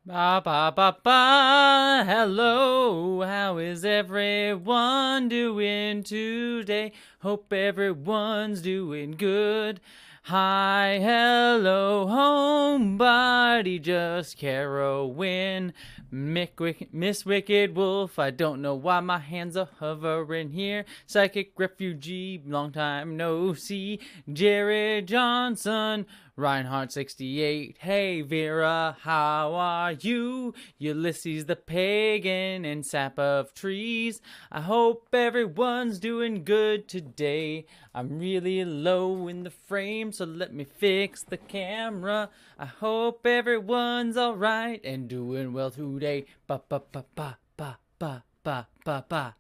Ba ba ba ba. Hello, how is everyone doing today? Hope everyone's doing good. Hi, hello, homebody, just Carowin. Miss Wicked Wolf, I don't know why my hands are hovering here. Psychic refugee, long time no see. Jared Johnson, Reinhardt 68. Hey Vera, how are you? Ulysses the pagan and sap of trees. I hope everyone's doing good today. I'm really low in the frame, so let me fix the camera. I hope everyone's alright and doing well today. Ba ba ba ba ba ba ba ba ba.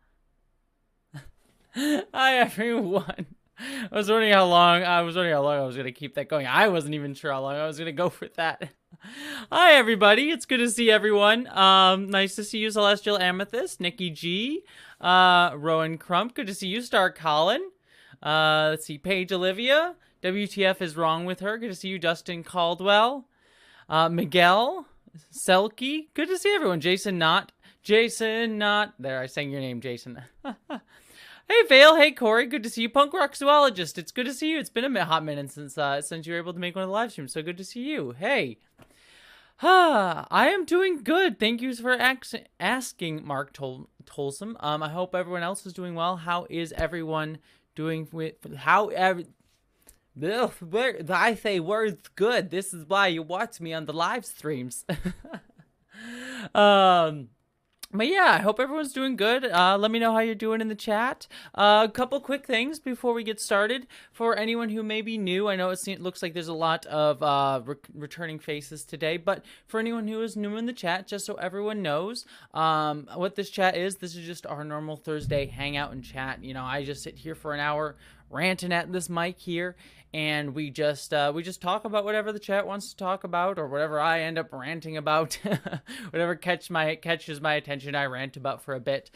Hi everyone. I was wondering how long I was gonna keep that going. I wasn't even sure how long I was gonna go for that. Hi everybody, it's good to see everyone. Nice to see you, Celestial Amethyst, Nikki G, Rowan Crump. Good to see you, Star Colin. Let's see, Paige Olivia. WTF is wrong with her? Good to see you, Dustin Caldwell. Miguel, Selkie. Good to see everyone. Jason Knott. There, I sang your name, Jason. Hey, Vale. Hey, Corey. Good to see you. Punk Rock Zoologist. It's good to see you. It's been a hot minute since you were able to make one of the live streams. So good to see you. Hey. I am doing good. Thank you for asking, Mark Tolsom. I hope everyone else is doing well. How is everyone doing I say words good. This is why you watch me on the live streams. But yeah, I hope everyone's doing good. Let me know how you're doing in the chat. A couple quick things before we get started. For anyone who may be new, I know it looks like there's a lot of returning faces today, but for anyone who is new in the chat, just so everyone knows what this chat is, this is just our normal Thursday hangout and chat. You know, I just sit here for an hour ranting at this mic here, and we just talk about whatever the chat wants to talk about, or whatever I end up ranting about. Whatever catches my attention, I rant about for a bit.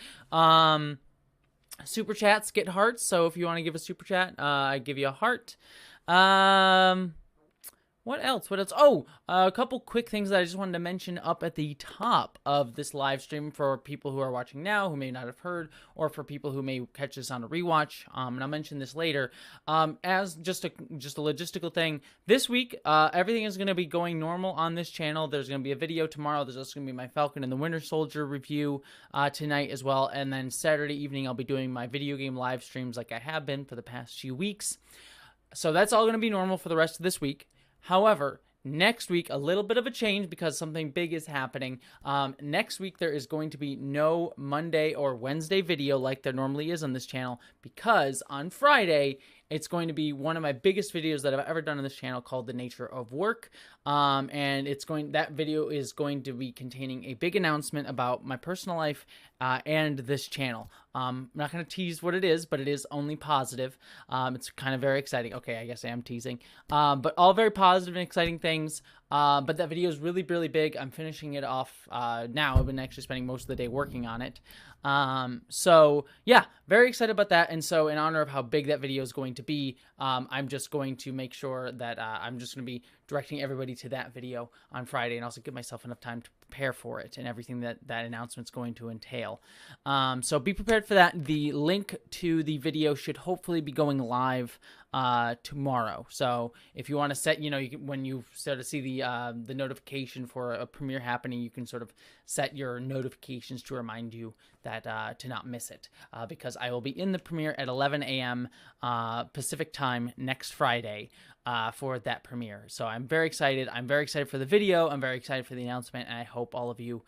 Super chats get hearts, so if you want to give a super chat, I give you a heart. What else? Oh, a couple quick things that I just wanted to mention up at the top of this live stream for people who are watching now who may not have heard, or for people who may catch this on a rewatch. And I'll mention this later. As just a logistical thing, this week everything is going to be going normal on this channel. There's going to be a video tomorrow. There's also going to be my Falcon and the Winter Soldier review tonight as well. And then Saturday evening I'll be doing my video game live streams like I have been for the past few weeks. So that's all going to be normal for the rest of this week. However, next week, a little bit of a change because something big is happening. Next week, there is going to be no Monday or Wednesday video like there normally is on this channel, because on Friday, it's going to be one of my biggest videos that I've ever done on this channel, called The Nature of Work. And that video is going to be containing a big announcement about my personal life and this channel. I'm not going to tease what it is, but it is only positive. It's kind of very exciting. Okay, I guess I am teasing. But all very positive and exciting things. But that video is really, really big. I'm finishing it off now. I've been actually spending most of the day working on it. So yeah, very excited about that. And so in honor of how big that video is going to be, I'm just going to make sure that I'm just going to be directing everybody to that video on Friday, and also give myself enough time to prepare for it and everything that announcement's going to entail. So be prepared for that. The link to the video should hopefully be going live tomorrow. So if you want to set, when you start to see the notification for a premiere happening, you can sort of set your notifications to remind you that to not miss it, because I will be in the premiere at 11 a.m. Pacific time next Friday for that premiere. So I'm very excited. I'm very excited for the video. I'm very excited for the announcement, and I hope all of you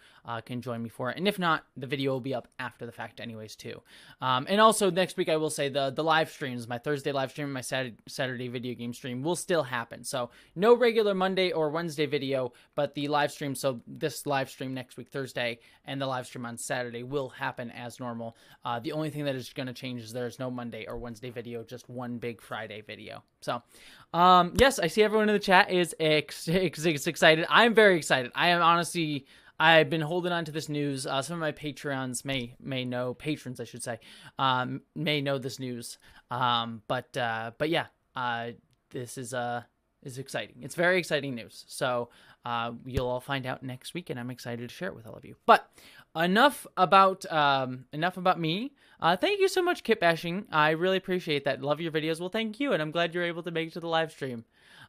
can join me for it. And if not, the video will be up after the fact anyways too. And also next week, I will say the live streams, my Thursday live stream, my Saturday video game stream will still happen. So no regular Monday or Wednesday video, but the live stream, so this live stream next week, Thursday, and the live stream on Saturday will happen as normal. The only thing that is going to change is there's no Monday or Wednesday video, just one big Friday video. So yes, I see everyone in the chat is excited. I'm very excited. I am honestly, I've been holding on to this news. Some of my Patreons may know, patrons I should say, may know this news. But yeah, this is is exciting. It's very exciting news. So you'll all find out next week, and I'm excited to share it with all of you. But enough about me. Thank you so much, Kit Bashing. I really appreciate that. Love your videos. Well, thank you, and I'm glad you're able to make it to the live stream.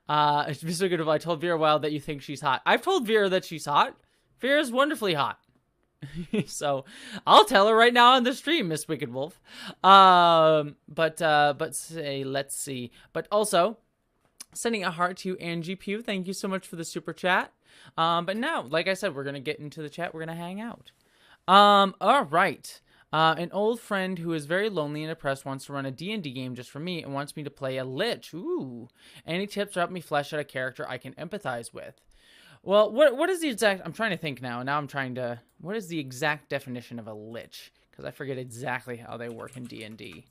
It's been so good if I told Vera Wild that you think she's hot. I've told Vera that she's hot. Vera's wonderfully hot. So I'll tell her right now on the stream, Miss Wicked Wolf. Let's see. But also, sending a heart to Angie Pugh. Thank you so much for the super chat. But now, like I said, we're gonna get into the chat. We're gonna hang out. All right. An old friend who is very lonely and depressed wants to run a D&D game just for me and wants me to play a lich. Ooh. Any tips to help me flesh out a character I can empathize with? Well, what is the exact... I'm trying to think now. Now I'm trying to... What is the exact definition of a lich? Because I forget exactly how they work in D&D.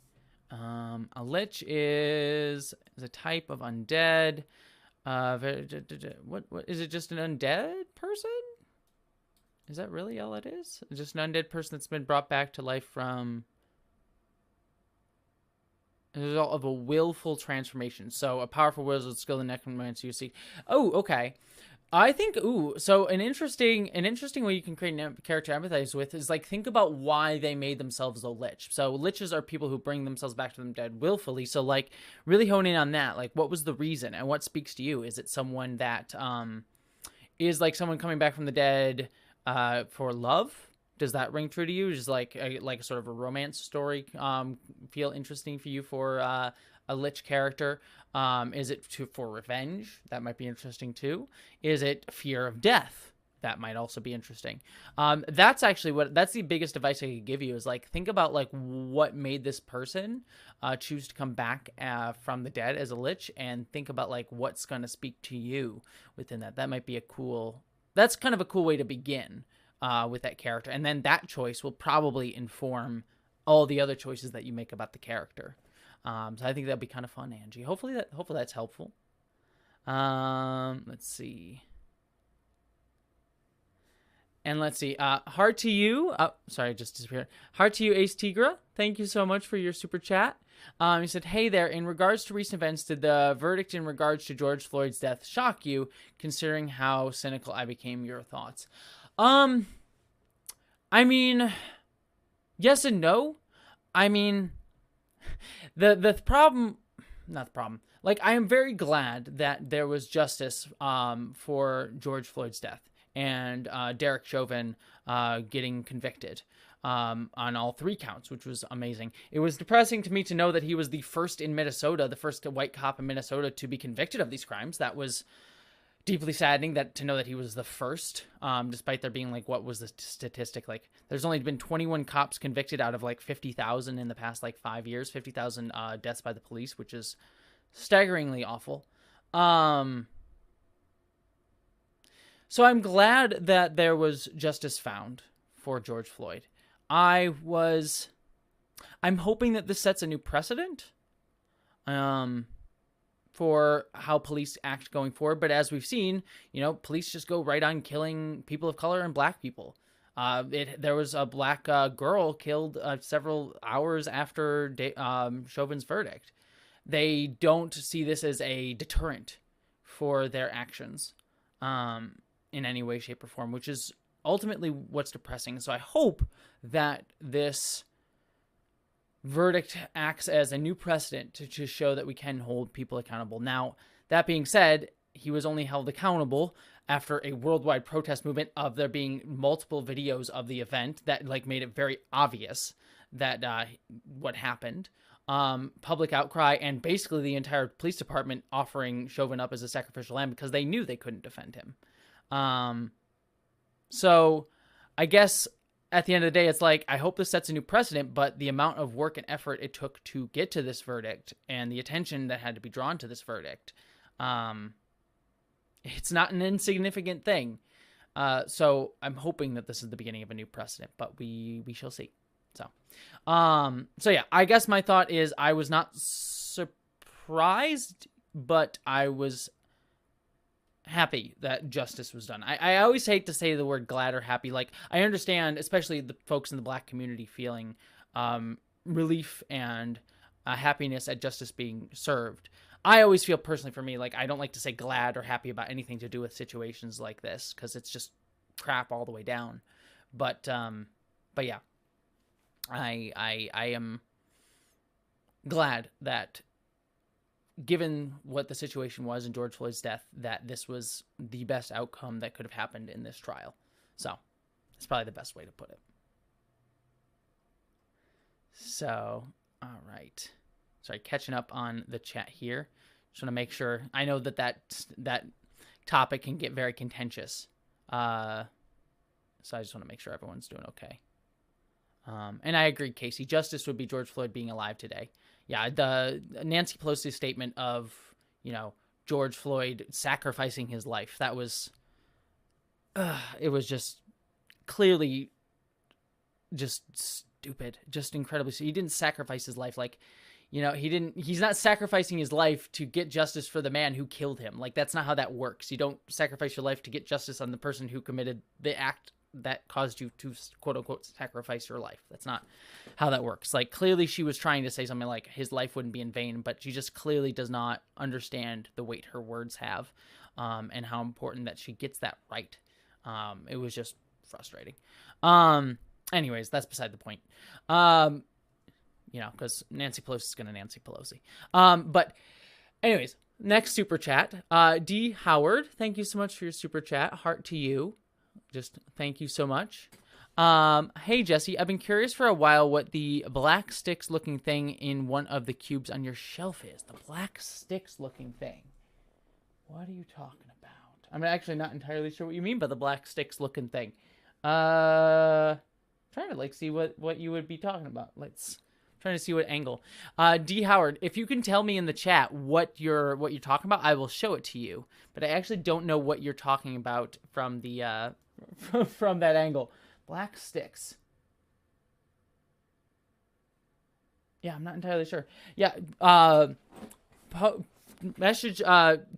A lich is a type of undead. What is it? Just an undead person? Is that really all it is? Just an undead person that's been brought back to life from... As a result of a willful transformation. So a powerful will with skill in necromancy you see. Oh, okay. I think, so an interesting way you can create a character to empathize with is, like, think about why they made themselves a lich. So liches are people who bring themselves back to them dead willfully. So, like, really hone in on that. Like, what was the reason and what speaks to you? Is it someone that is, like, someone coming back from the dead for love? Does that ring true to you? Is like a sort of a romance story feel interesting for you for a lich character? Is it for revenge? That might be interesting too. Is it fear of death? That might also be interesting. That's the biggest advice I could give you is, like, think about, like, what made this person choose to come back from the dead as a lich, and think about, like, what's going to speak to you within that. That might be that's kind of a cool way to begin with that character. And then that choice will probably inform all the other choices that you make about the character. So I think that'd be kind of fun, Angie. Hopefully that's helpful. Let's see. And let's see. Heart to you. Oh, sorry, I just disappeared. Heart to you, Ace Tigra. Thank you so much for your super chat. He said, hey there, in regards to recent events, did the verdict in regards to George Floyd's death shock you, considering how cynical I became? Your thoughts? I mean, yes and no. I mean, the problem, not the problem. Like, I am very glad that there was justice for George Floyd's death and Derek Chauvin getting convicted on all 3 counts, which was amazing. It was depressing to me to know that he was the first in Minnesota, the first white cop in Minnesota to be convicted of these crimes. That was deeply saddening to know that he was the first, despite there being, like, what was the statistic? Like, there's only been 21 cops convicted out of, like, 50,000 in the past, like, 5 years, 50,000 deaths by the police, which is staggeringly awful. So I'm glad that there was justice found for George Floyd. I'm hoping that this sets a new precedent for how police act going forward. But as we've seen, police just go right on killing people of color and black people. There was a black girl killed several hours after Chauvin's verdict. They don't see this as a deterrent for their actions in any way, shape, or form, which is ultimately what's depressing. So I hope that this verdict acts as a new precedent to show that we can hold people accountable. Now, that being said, he was only held accountable after a worldwide protest movement of there being multiple videos of the event that, like, made it very obvious that what happened. Public outcry, and basically the entire police department offering Chauvin up as a sacrificial lamb because they knew they couldn't defend him. So I guess at the end of the day, it's like, I hope this sets a new precedent, but the amount of work and effort it took to get to this verdict and the attention that had to be drawn to this verdict, it's not an insignificant thing. So I'm hoping that this is the beginning of a new precedent, but we shall see. So yeah, I guess my thought is I was not surprised, but I was happy that justice was done. I always hate to say the word glad or happy. Like, I understand, especially the folks in the black community feeling relief and happiness at justice being served. I always feel personally for me, like I don't like to say glad or happy about anything to do with situations like this because it's just crap all the way down. But yeah, I am glad that given what the situation was in George Floyd's death, that this was the best outcome that could have happened in this trial. So it's probably the best way to put it. So, all right. Sorry, catching up on the chat here. Just want to make sure. I know that topic can get very contentious. So I just want to make sure everyone's doing okay. And I agree, Casey. Justice would be George Floyd being alive today. Yeah, the Nancy Pelosi's statement of, George Floyd sacrificing his life. That was, it was just clearly just stupid, just incredibly. He didn't sacrifice his life. Like, he's not sacrificing his life to get justice for the man who killed him. Like, that's not how that works. You don't sacrifice your life to get justice on the person who committed the act that caused you to, quote unquote, sacrifice your life. That's not how that works. Like, clearly she was trying to say something like his life wouldn't be in vain, but she just clearly does not understand the weight her words have, and how important that she gets that right. It was just frustrating. Anyways, that's beside the point. Because Nancy Pelosi is going to Nancy Pelosi. But anyways, next super chat. D. Howard, thank you so much for your super chat. Heart to you. Just thank you so much. Hey, Jessie, I've been curious for a while what the black sticks looking thing in one of the cubes on your shelf is. The black sticks looking thing. What are you talking about? I'm actually not entirely sure what you mean by the black sticks looking thing. Trying to see what you would be talking about. Trying to see what angle. D. Howard, if you can tell me in the chat what you're talking about, I will show it to you. But I actually don't know what you're talking about from the from that angle. Black sticks. Yeah, I'm not entirely sure. Yeah, message.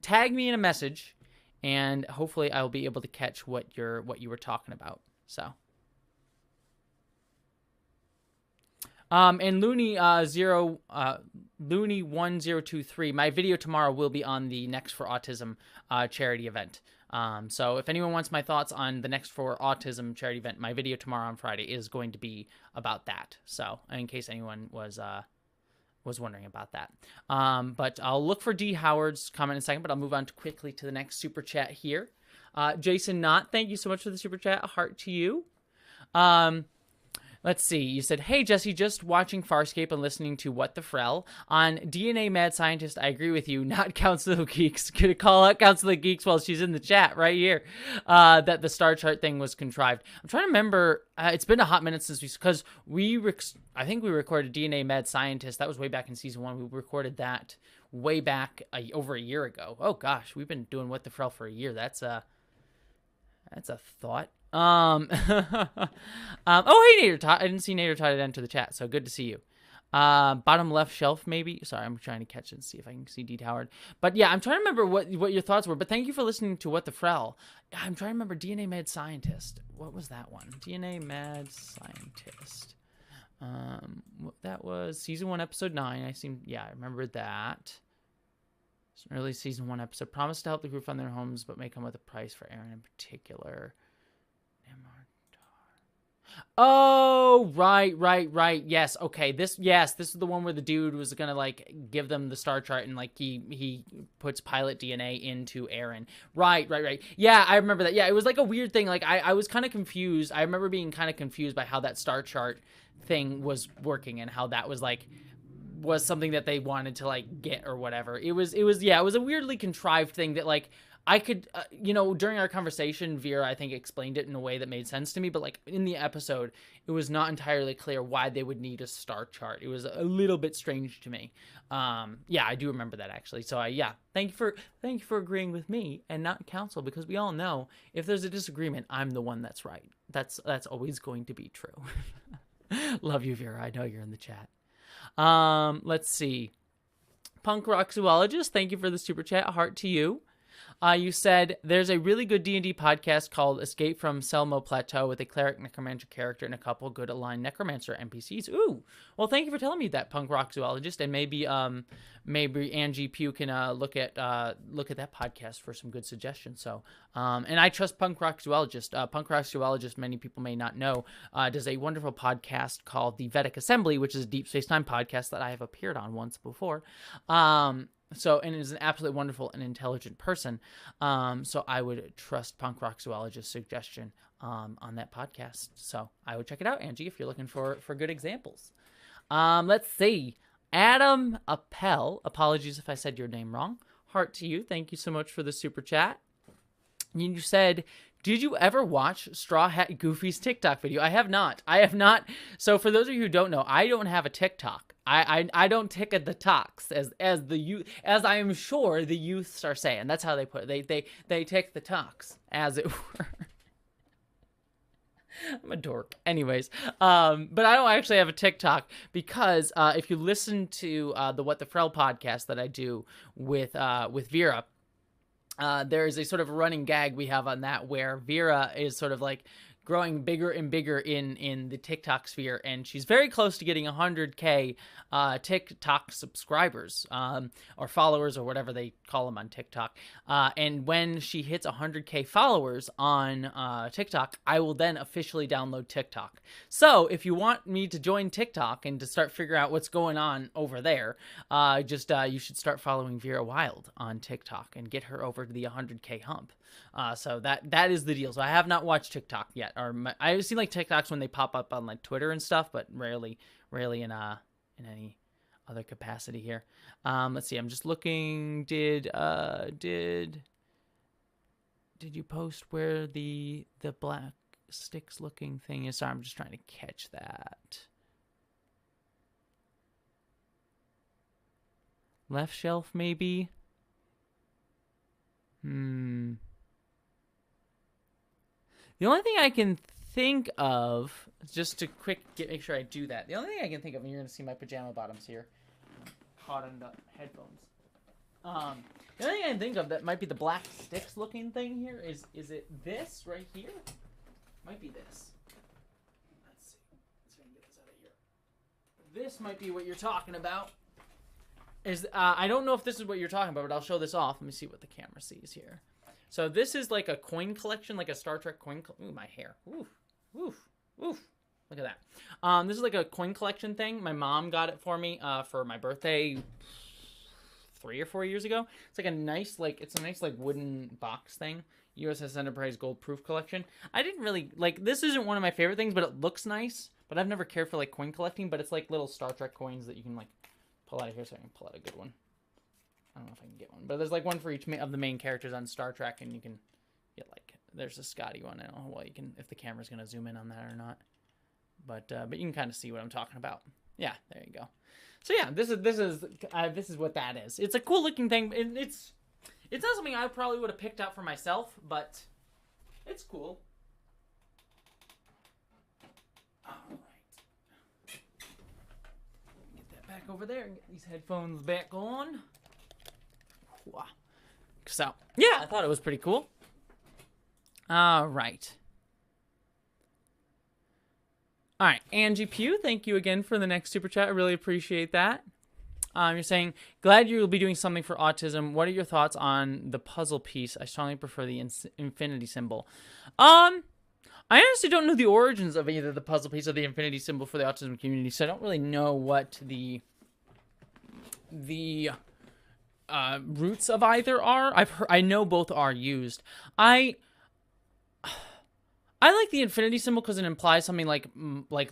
Tag me in a message, and hopefully I will be able to catch what you were talking about. So. And Looney 1023, my video tomorrow will be on the Next for Autism charity event. So if anyone wants my thoughts on the Next for Autism charity event, my video tomorrow on Friday is going to be about that. So in case anyone was wondering about that. But I'll look for D. Howard's comment in a second, but I'll move on quickly to the next super chat here. Jason Knott, thank you so much for the super chat. Heart to you. Let's see. You said, hey, Jessie, just watching Farscape and listening to What the Frell. On DNA Mad Scientist, I agree with you, not Council of Geeks. Gonna call out Council of Geeks while she's in the chat right here, that the star chart thing was contrived. I'm trying to remember. It's been a hot minute since because I think we recorded DNA Mad Scientist. That was way back in season 1. We recorded that way back over a year ago. Oh, gosh. We've been doing What the Frell for a year. That's a thought. Oh, hey, Nader Todd. I didn't see Nader Todd enter the chat, so good to see you. Bottom left shelf, maybe. Sorry, I'm trying to catch it and see if I can see D. Howard. But yeah, I'm trying to remember what your thoughts were. But thank you for listening to What the Frell. I'm trying to remember DNA Mad Scientist. What was that one? DNA Mad Scientist. That was season 1, episode 9. I remember that. It's an early season 1 episode. Promised to help the crew fund their homes, but may come with a price for Aaron in particular. Oh, right. Yes, okay. This is the one where the dude was gonna give them the star chart and he puts pilot DNA into Aaron. Right. Yeah, I remember that. Yeah, it was a weird thing. I was kind of confused. I remember being kind of confused by how that star chart thing was working and how that was something that they wanted to get or whatever. It was a weirdly contrived thing that I could, during our conversation, Vera, I think, explained it in a way that made sense to me. But, in the episode, it was not entirely clear why they would need a star chart. It was a little bit strange to me. Yeah, I do remember that, actually. So, thank you for agreeing with me and not council, because we all know if there's a disagreement, I'm the one that's right. That's always going to be true. Love you, Vera. I know you're in the chat. Let's see. Punk Rock Zoologist, thank you for the super chat. Heart to you. You said there's a really good D&D podcast called Escape from Selmo Plateau with a cleric necromancer character and a couple good aligned necromancer NPCs. Ooh, well, thank you for telling me that, punk rock zoologist, and maybe Angie Pugh can look at that podcast for some good suggestions. So, and I trust punk rock zoologist. Punk rock zoologist, many people may not know, does a wonderful podcast called The Vedic Assembly, which is a Deep Space Time podcast that I have appeared on once before. So, and is an absolutely wonderful and intelligent person. So I would trust punk rock zoologist's suggestion on that podcast. So I would check it out, Angie, if you're looking for good examples. Let's see. Adam Appel, apologies if I said your name wrong. Heart to you. Thank you so much for the super chat. You said, did you ever watch Straw Hat Goofy's TikTok video? I have not. So for those of you who don't know, I don't have a TikTok. I don't tick the talks as I am sure the youths are saying. That's how they put it. They tick the talks, as it were. I'm a dork. Anyways, but I don't actually have a TikTok because if you listen to the What the Frell podcast that I do with Vera, there is a sort of running gag we have on that where Vera is sort of like growing bigger and bigger in the TikTok sphere, and she's very close to getting 100K TikTok subscribers, or followers, or whatever they call them on TikTok. And when she hits 100K followers on TikTok, I will then officially download TikTok. So if you want me to join TikTok and to start figuring out what's going on over there, you should start following Vera Wild on TikTok and get her over to the 100K hump. So that is the deal. So I have not watched TikTok yet, I've seen like TikToks when they pop up on like Twitter and stuff, but rarely in any other capacity here. Let's see. I'm just looking. Did you post where the black sticks looking thing is? Sorry, I'm just trying to catch that. Left shelf, maybe. The only thing I can think of, just to make sure I do that. The only thing I can think of, and you're going to see my pajama bottoms here, caught in the headphones. The only thing I can think of that might be the black sticks looking thing here is it this right here? Might be this. Let's see. Let's see if I can get this out of here. This might be what you're talking about. I don't know if this is what you're talking about, but I'll show this off. Let me see what the camera sees here. So this is like a coin collection, like a Star Trek coin. Ooh, my hair. Oof, oof, oof. Look at that. This is like a coin collection thing. My mom got it for me for my birthday 3 or 4 years ago. It's like a nice, wooden box thing. USS Enterprise Gold Proof Collection. I didn't really, this isn't one of my favorite things, but it looks nice. But I've never cared for, coin collecting, but it's like little Star Trek coins that you can, pull out of here, so I can pull out a good one. I don't know if I can get one, but there's one for each of the main characters on Star Trek, and you can get there's a Scotty one. I don't know you can, if the camera's gonna zoom in on that or not, but you can kind of see what I'm talking about. Yeah, there you go. So yeah, this is what that is. It's a cool looking thing. It's not something I probably would have picked out for myself, but it's cool. All right. Get that back over there and get these headphones back on. So, yeah, I thought it was pretty cool. All right. All right, Angie Pugh, thank you again for the next super chat. I really appreciate that. You're saying, glad you'll be doing something for autism. What are your thoughts on the puzzle piece? I strongly prefer the infinity symbol. I honestly don't know the origins of either the puzzle piece or the infinity symbol for the autism community, so I don't really know what the roots of either are. I know both are used. I like the infinity symbol because it implies something like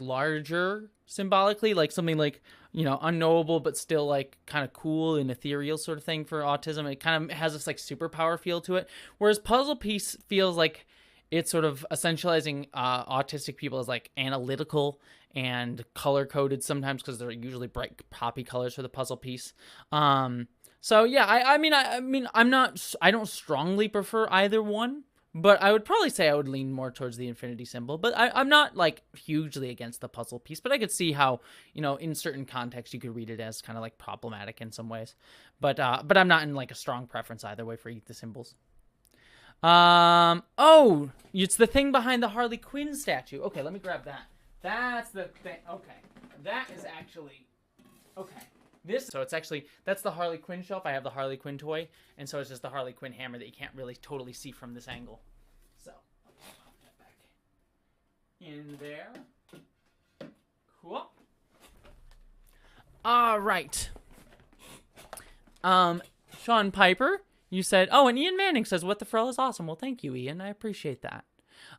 larger symbolically, something unknowable but still kind of cool and ethereal sort of thing for autism. It kind of has this superpower feel to it, whereas puzzle piece feels like it's sort of essentializing autistic people as analytical and color coded sometimes because they're usually bright poppy colors for the puzzle piece. So yeah, I mean, I don't strongly prefer either one, But I would probably say I would lean more towards the infinity symbol. But I'm not like hugely against the puzzle piece. But I could see how, you know, in certain contexts you could read it as kind of like problematic in some ways. But I'm not in like a strong preference either way for eat the symbols. Oh, it's the thing behind the Harley Quinn statue. Okay, let me grab that. That's the thing. Okay, that is actually okay. So it's actually, that's the Harley Quinn shelf. I have the Harley Quinn toy, and so it's just the Harley Quinn hammer that you can't really totally see from this angle. So, I'll pop that back in there. Cool. All right. Sean Piper, you said, oh, and Ian Manning says, what the frill is awesome. Well, thank you, Ian. I appreciate that.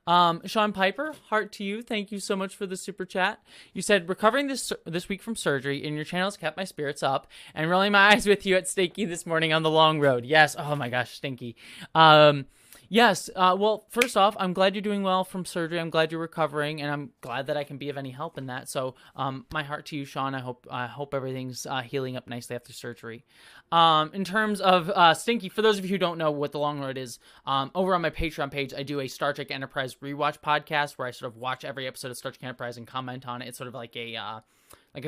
Sean Piper, heart to you. Thank you so much for the super chat. You said, recovering this week from surgery, and your channels kept my spirits up, and rolling my eyes with you at Stinky this morning on the long road. Yes. Oh my gosh, Stinky. Yes. Well, first off, I'm glad you're doing well from surgery. I'm glad you're recovering, and I'm glad that I can be of any help in that. So, my heart to you, Sean. I hope everything's healing up nicely after surgery. In terms of Stinky, for those of you who don't know what the long road is, over on my Patreon page, I do a Star Trek Enterprise rewatch podcast where I sort of watch every episode of Star Trek Enterprise and comment on it. It's sort of like a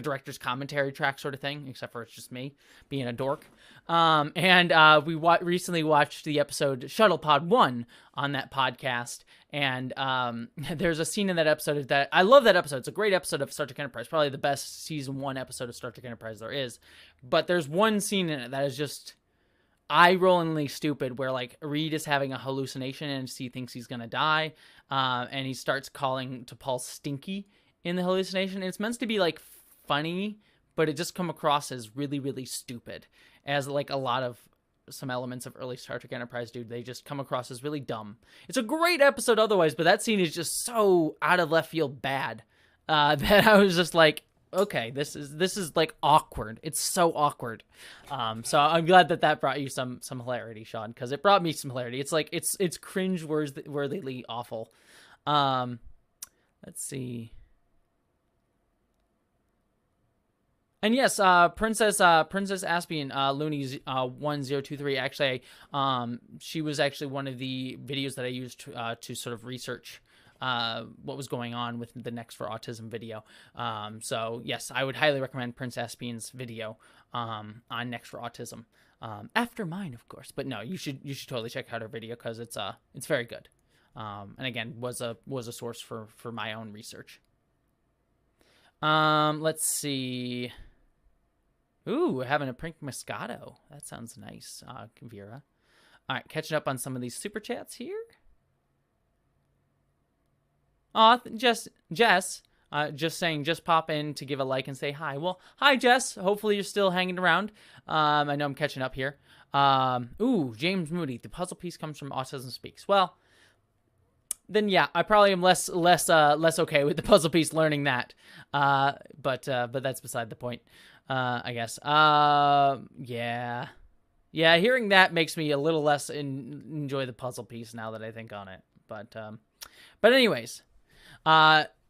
director's commentary track sort of thing, except for it's just me being a dork. We recently watched the episode Shuttle Pod 1 on that podcast. And there's a scene in that episode that I love that episode. It's a great episode of Star Trek Enterprise, probably the best season 1 episode of Star Trek Enterprise there is. But there's one scene in it that is just eye-rollingly stupid, where like Reed is having a hallucination and he thinks he's gonna die, and he starts calling to Paul Stinky in the hallucination. And it's meant to be like funny, but it just come across as really, really stupid, as like a lot of some elements of early Star Trek Enterprise do. They just come across as really dumb. It's a great episode otherwise, but that scene is just so out of left field bad that I was just like, okay, this is like awkward. It's so awkward. So I'm glad that brought you some hilarity, Sean, because it brought me some hilarity. It's like it's cringe-worthily awful. Let's see. And yes, Princess Aspian, Looney's 1023. Actually, she was actually one of the videos that I used to sort of research what was going on with the Next for Autism video. So yes, I would highly recommend Prince Aspian's video on Next for Autism. After mine, of course. But no, you should totally check out her video because it's very good. And again, was a source for my own research. Let's see. Ooh, we're having a Pink Moscato. That sounds nice, Vera. All right, catching up on some of these super chats here. Jess, just saying, just pop in to give a like and say hi. Well, hi, Jess. Hopefully you're still hanging around. I know I'm catching up here. Ooh, James Moody. The puzzle piece comes from Autism Speaks. Well, then yeah, I probably am less okay with the puzzle piece learning that. But that's beside the point, I guess. Yeah, hearing that makes me a little less enjoy the puzzle piece now that I think on it. But anyways,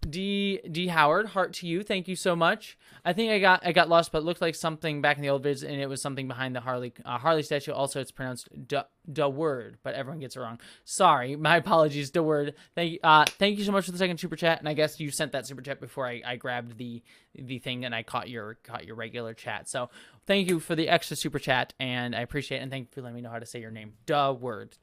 D Howard, heart to you. Thank you so much. I think I got lost, but it looked like something back in the old vids, and it was something behind the Harley statue. Also, it's pronounced da word, but everyone gets it wrong. Sorry, my apologies. Da word. Thank you so much for the second super chat, and I guess you sent that super chat before I grabbed the thing and I caught your regular chat. So thank you for the extra super chat, and I appreciate it, and thank you for letting me know how to say your name. Da word.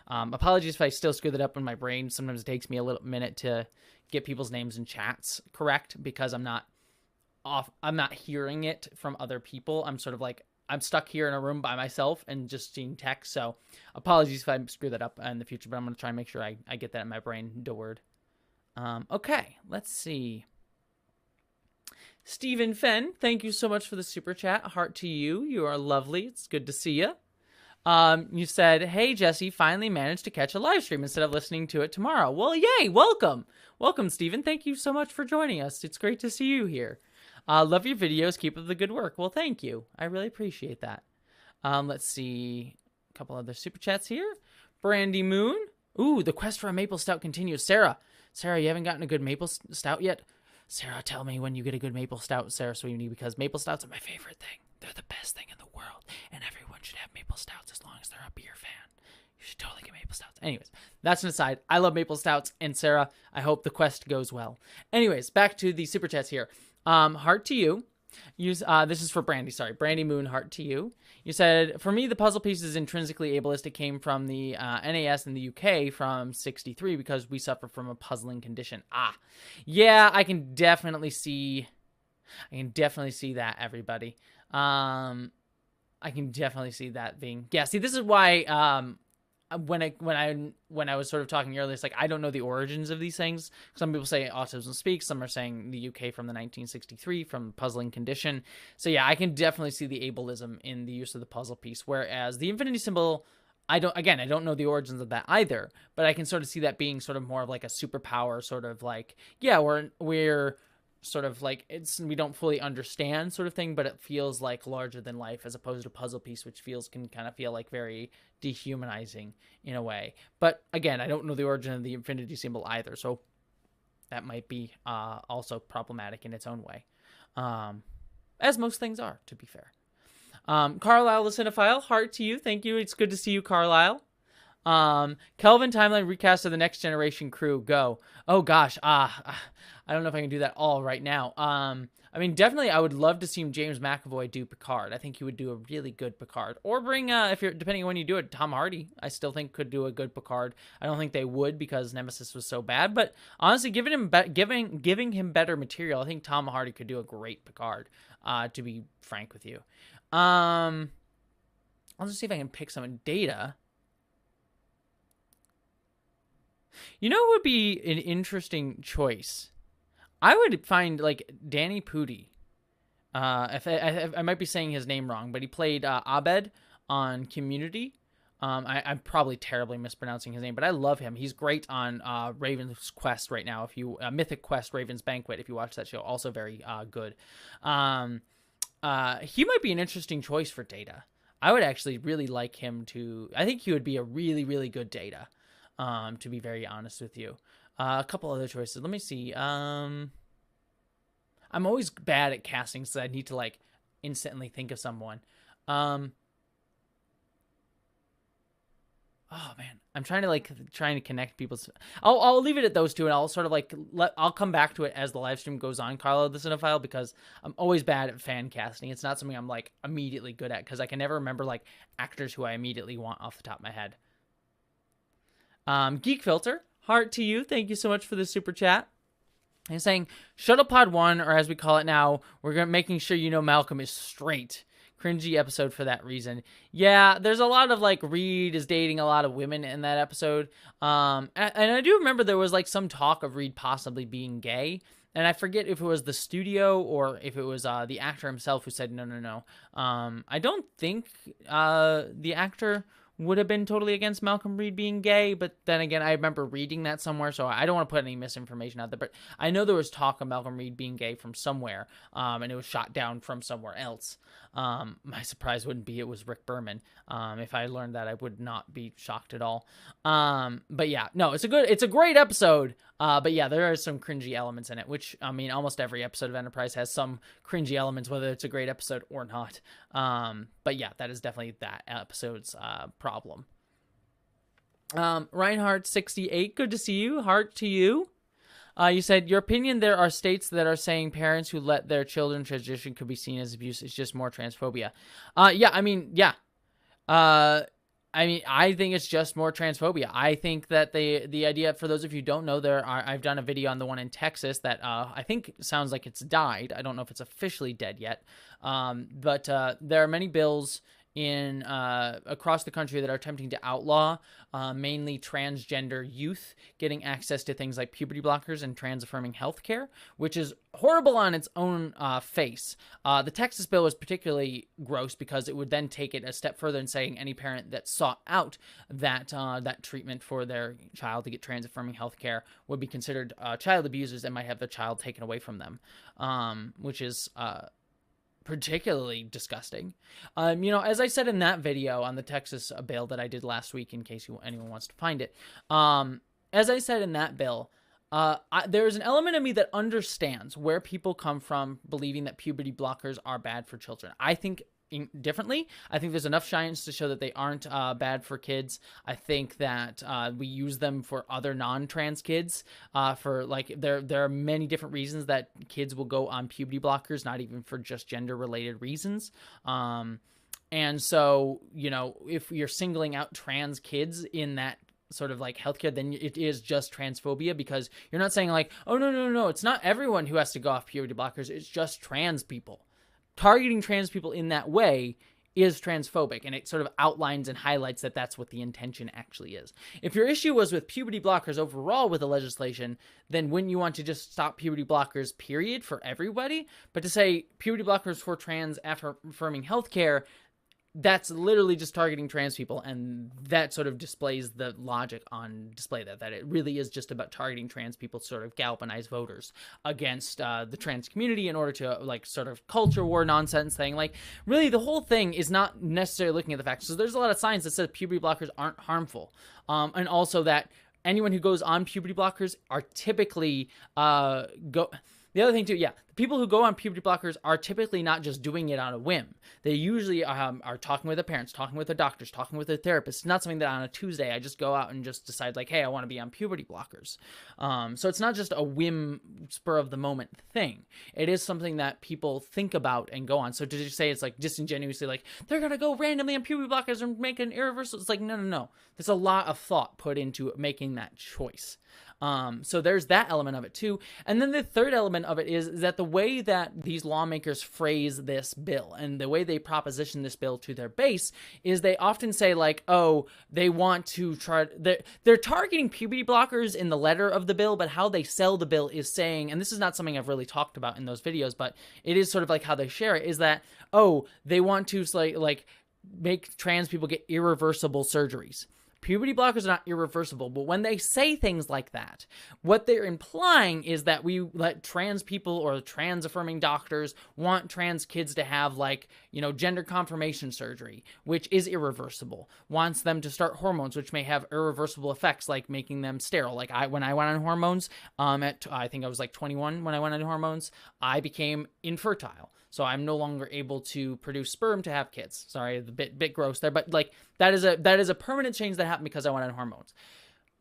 Apologies if I still screw that up in my brain. Sometimes it takes me a little minute to get people's names in chats correct because I'm not hearing it from other people. I'm sort of like, I'm stuck here in a room by myself and just seeing text. So apologies if I screw that up in the future, but I'm going to try and make sure I get that in my brain. Da word. Okay, let's see. Stephen Fenn, thank you so much for the super chat. Heart to you. You are lovely. It's good to see you. You said, hey, Jessie, finally managed to catch a live stream instead of listening to it tomorrow. Well, yay, welcome. Welcome, Stephen. Thank you so much for joining us. It's great to see you here. Love your videos. Keep up the good work. Well, thank you. I really appreciate that. Let's see. A couple other super chats here. Brandy Moon. Ooh, the quest for a maple stout continues. Sarah, you haven't gotten a good maple stout yet? Sarah, tell me when you get a good maple stout, Sarah Sweeney, because maple stouts are my favorite thing. They're the best thing in the world, and everyone should have maple stouts as long as they're a beer fan. You should totally get maple maple stouts. Anyways, that's an aside. I love maple stouts, and Sarah, I hope the quest goes well. Anyways, back to the super chats here. Heart to you. This is for Brandy. Sorry, Brandy Moon. Heart to you. You said, for me, the puzzle piece is intrinsically ableist. It came from the NAS in the UK from '63 because we suffer from a puzzling condition. Yeah, I can definitely see that, everybody. I can definitely see that being, yeah. See, this is why when I was sort of talking earlier, it's like I don't know the origins of these things. Some people say autism speaks. Some are saying the UK from the 1963 from puzzling condition. So yeah, I can definitely see the ableism in the use of the puzzle piece. Whereas the infinity symbol, I don't know the origins of that either, but I can sort of see that being sort of more of like a superpower, sort of like, yeah, we're sort of like, we don't fully understand sort of thing, but it feels like larger than life, as opposed to a puzzle piece, which can kind of feel like very dehumanizing in a way. But again, I don't know the origin of the infinity symbol either, so that might be also problematic in its own way, as most things are, to be fair. Carlisle the Cinephile, heart to you. Thank you. It's good to see you, Carlisle. Kelvin timeline recast of the Next Generation crew. Go. Oh gosh. I don't know if I can do that all right now. I mean, definitely I would love to see James McAvoy do Picard. I think he would do a really good Picard. Or bring, depending on when you do it, Tom Hardy, I still think could do a good Picard. I don't think they would because Nemesis was so bad, but honestly, giving him better material, I think Tom Hardy could do a great Picard, to be frank with you. I'll just see if I can pick some Data. You know who would be an interesting choice? I would find, like, Danny Pudi. I might be saying his name wrong, but he played Abed on Community. I'm probably terribly mispronouncing his name, but I love him. He's great on Raven's Quest right now. Mythic Quest, Raven's Banquet, if you watch that show, also very good. He might be an interesting choice for Data. I would actually really like him to. I think he would be a really, really good Data. To be very honest with you. A couple other choices. Let me see. I'm always bad at casting, so I need to, like, instantly think of someone. Oh man, I'm trying to connect people's. I'll leave it at those two, and I'll sort of like I'll come back to it as the live stream goes on, Carlo the Cinephile, because I'm always bad at fan casting. It's not something I'm like immediately good at because I can never remember like actors who I immediately want off the top of my head. Geek Filter, heart to you. Thank you so much for the super chat. He's saying, Shuttlepod 1, or as we call it now, we're making sure you know Malcolm is straight. Cringy episode for that reason. Yeah, there's a lot of, like, Reed is dating a lot of women in that episode. And I do remember there was, like, some talk of Reed possibly being gay. And I forget if it was the studio or if it was the actor himself who said, no. I don't think the actor would have been totally against Malcolm Reed being gay, but then again, I remember reading that somewhere, so I don't want to put any misinformation out there, but I know there was talk of Malcolm Reed being gay from somewhere, and it was shot down from somewhere else. My surprise wouldn't be it was Rick Berman. If I learned that, I would not be shocked at all. But yeah, no, it's a great episode, but yeah, there are some cringy elements in it, which, I mean, almost every episode of Enterprise has some cringy elements, whether it's a great episode or not. But yeah, that is definitely that episode's problem. Reinhardt 68, good to see you. Heart to you. You said, your opinion, there are states that are saying parents who let their children transition could be seen as abuse. It's just more transphobia. Yeah. I think it's just more transphobia. I think that the idea, for those of you who don't know, I've done a video on the one in Texas that I think sounds like it's died. I don't know if it's officially dead yet. But there are many bills in across the country that are attempting to outlaw mainly transgender youth getting access to things like puberty blockers and trans-affirming healthcare, which is horrible on its own face. The Texas bill was particularly gross because it would then take it a step further and saying any parent that sought out that treatment for their child to get trans-affirming healthcare would be considered child abusers and might have their child taken away from them, which is particularly disgusting. As I said in that video on the Texas bill that I did last week, in case anyone wants to find it, as I said in that bill, there's an element of me that understands where people come from believing that puberty blockers are bad for children. I think differently. I think there's enough science to show that they aren't bad for kids. I think that we use them for other non-trans kids. For like there are many different reasons that kids will go on puberty blockers, not even for just gender-related reasons. And so, you know, if you're singling out trans kids in that sort of like healthcare, then it is just transphobia, because you're not saying like, oh, no, it's not everyone who has to go off puberty blockers. It's just trans people. Targeting trans people in that way is transphobic, and it sort of outlines and highlights that that's what the intention actually is. If your issue was with puberty blockers overall with the legislation, then wouldn't you want to just stop puberty blockers, period, for everybody? But to say puberty blockers for trans affirming healthcare, that's literally just targeting trans people, and that sort of displays the logic on display, that it really is just about targeting trans people to sort of galvanize voters against the trans community in order to like sort of culture war nonsense thing. Like, really, the whole thing is not necessarily looking at the facts. So there's a lot of science that says puberty blockers aren't harmful, and also that anyone who goes on puberty blockers are typically The other thing too, yeah, the people who go on puberty blockers are typically not just doing it on a whim. They usually are talking with their parents, talking with their doctors, talking with their therapists. It's not something that on a Tuesday I just go out and just decide like, hey, I want to be on puberty blockers. So it's not just a whim, spur of the moment thing. It is something that people think about and go on. So to just say it's like disingenuously like, they're going to go randomly on puberty blockers and make an irreversible, it's like, no. There's a lot of thought put into making that choice. So there's that element of it too. And then the third element of it is that the way that these lawmakers phrase this bill and the way they proposition this bill to their base is they often say like, oh, they want to try, they're targeting puberty blockers in the letter of the bill, but how they sell the bill is saying, and this is not something I've really talked about in those videos, but it is sort of like how they share it, is that, oh, they want to like make trans people get irreversible surgeries. Puberty blockers are not irreversible, but when they say things like that, what they're implying is that we let trans people or trans-affirming doctors want trans kids to have, like, you know, gender confirmation surgery, which is irreversible. Wants them to start hormones, which may have irreversible effects, like making them sterile. Like when I went on hormones, I think I was like 21 when I went on hormones, I became infertile. So I'm no longer able to produce sperm to have kids. Sorry, the bit gross there, but like that is a permanent change that happened because I went on hormones.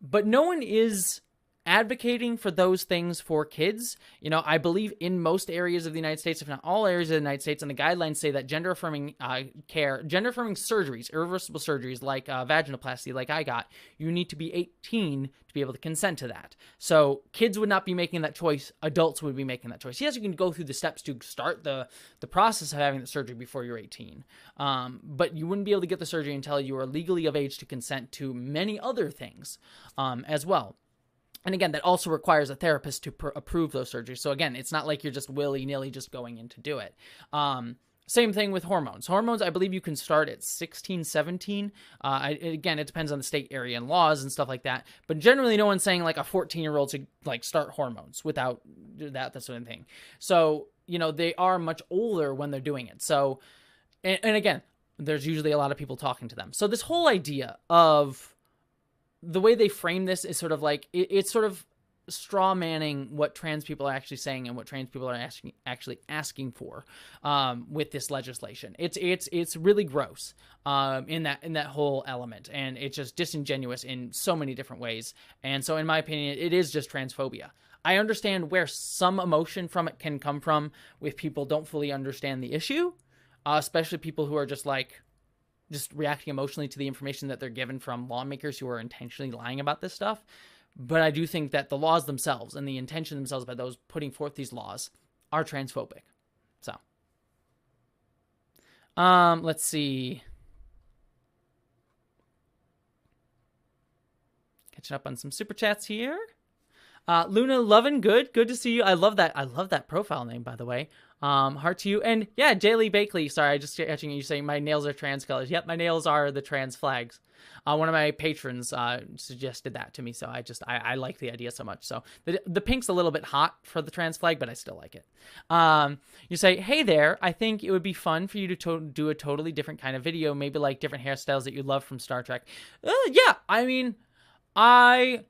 But no one is advocating for those things for kids. You know, I believe in most areas of the United States, if not all areas of the United States, and the guidelines say that gender-affirming gender-affirming surgeries, irreversible surgeries like vaginoplasty, like I got, you need to be 18 to be able to consent to that. So kids would not be making that choice. Adults would be making that choice. Yes, you can go through the steps to start the process of having the surgery before you're 18, but you wouldn't be able to get the surgery until you are legally of age to consent to many other things as well. And again, that also requires a therapist to approve those surgeries. So again, it's not like you're just willy-nilly just going in to do it. Same thing with hormones. Hormones, I believe you can start at 16, 17. Again, it depends on the state area and laws and stuff like that. But generally, no one's saying like a 14-year-old should like start hormones without that sort of thing. So, you know, they are much older when they're doing it. So, and again, there's usually a lot of people talking to them. So this whole idea of the way they frame this is sort of like, it's sort of straw manning what trans people are actually saying and what trans people are actually asking for with this legislation. It's really gross in that whole element, and it's just disingenuous in so many different ways. And so in my opinion, it is just transphobia. I understand where some emotion from it can come from if people don't fully understand the issue, especially people who are just reacting emotionally to the information that they're given from lawmakers who are intentionally lying about this stuff. But I do think that the laws themselves and the intention themselves by those putting forth these laws are transphobic. So, let's see. Catching up on some super chats here. Luna Lovin, good to see you. I love that profile name, by the way. Heart to you. And yeah, Jaylee Bakley, sorry, I just catching you saying my nails are trans colors. Yep, my nails are the trans flags. One of my patrons suggested that to me, so I like the idea so much. So the pink's a little bit hot for the trans flag, but I still like it. You say, hey there, I think it would be fun for you to do a totally different kind of video, maybe like different hairstyles that you love from Star Trek. Yeah, I mean, I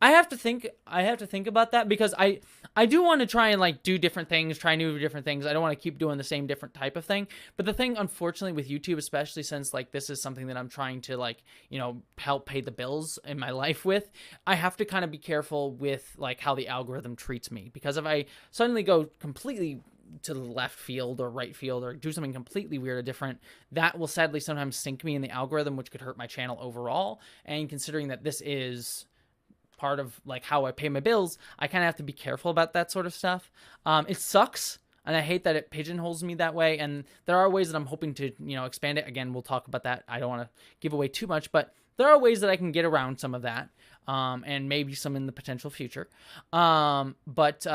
I have to think about that, because I do want to try and like do different things, try new different things. I don't want to keep doing the same different type of thing. But the thing, unfortunately, with YouTube, especially since like this is something that I'm trying to like, you know, help pay the bills in my life with, I have to kind of be careful with like how the algorithm treats me, because if I suddenly go completely to the left field or right field or do something completely weird or different, that will sadly sometimes sink me in the algorithm, which could hurt my channel overall. And considering that this is part of like how I pay my bills, I kind of have to be careful about that sort of stuff. It sucks, and I hate that it pigeonholes me that way. And there are ways that I'm hoping to, you know, expand it. Again, we'll talk about that. I don't want to give away too much, but there are ways that I can get around some of that, and maybe some in the potential future. But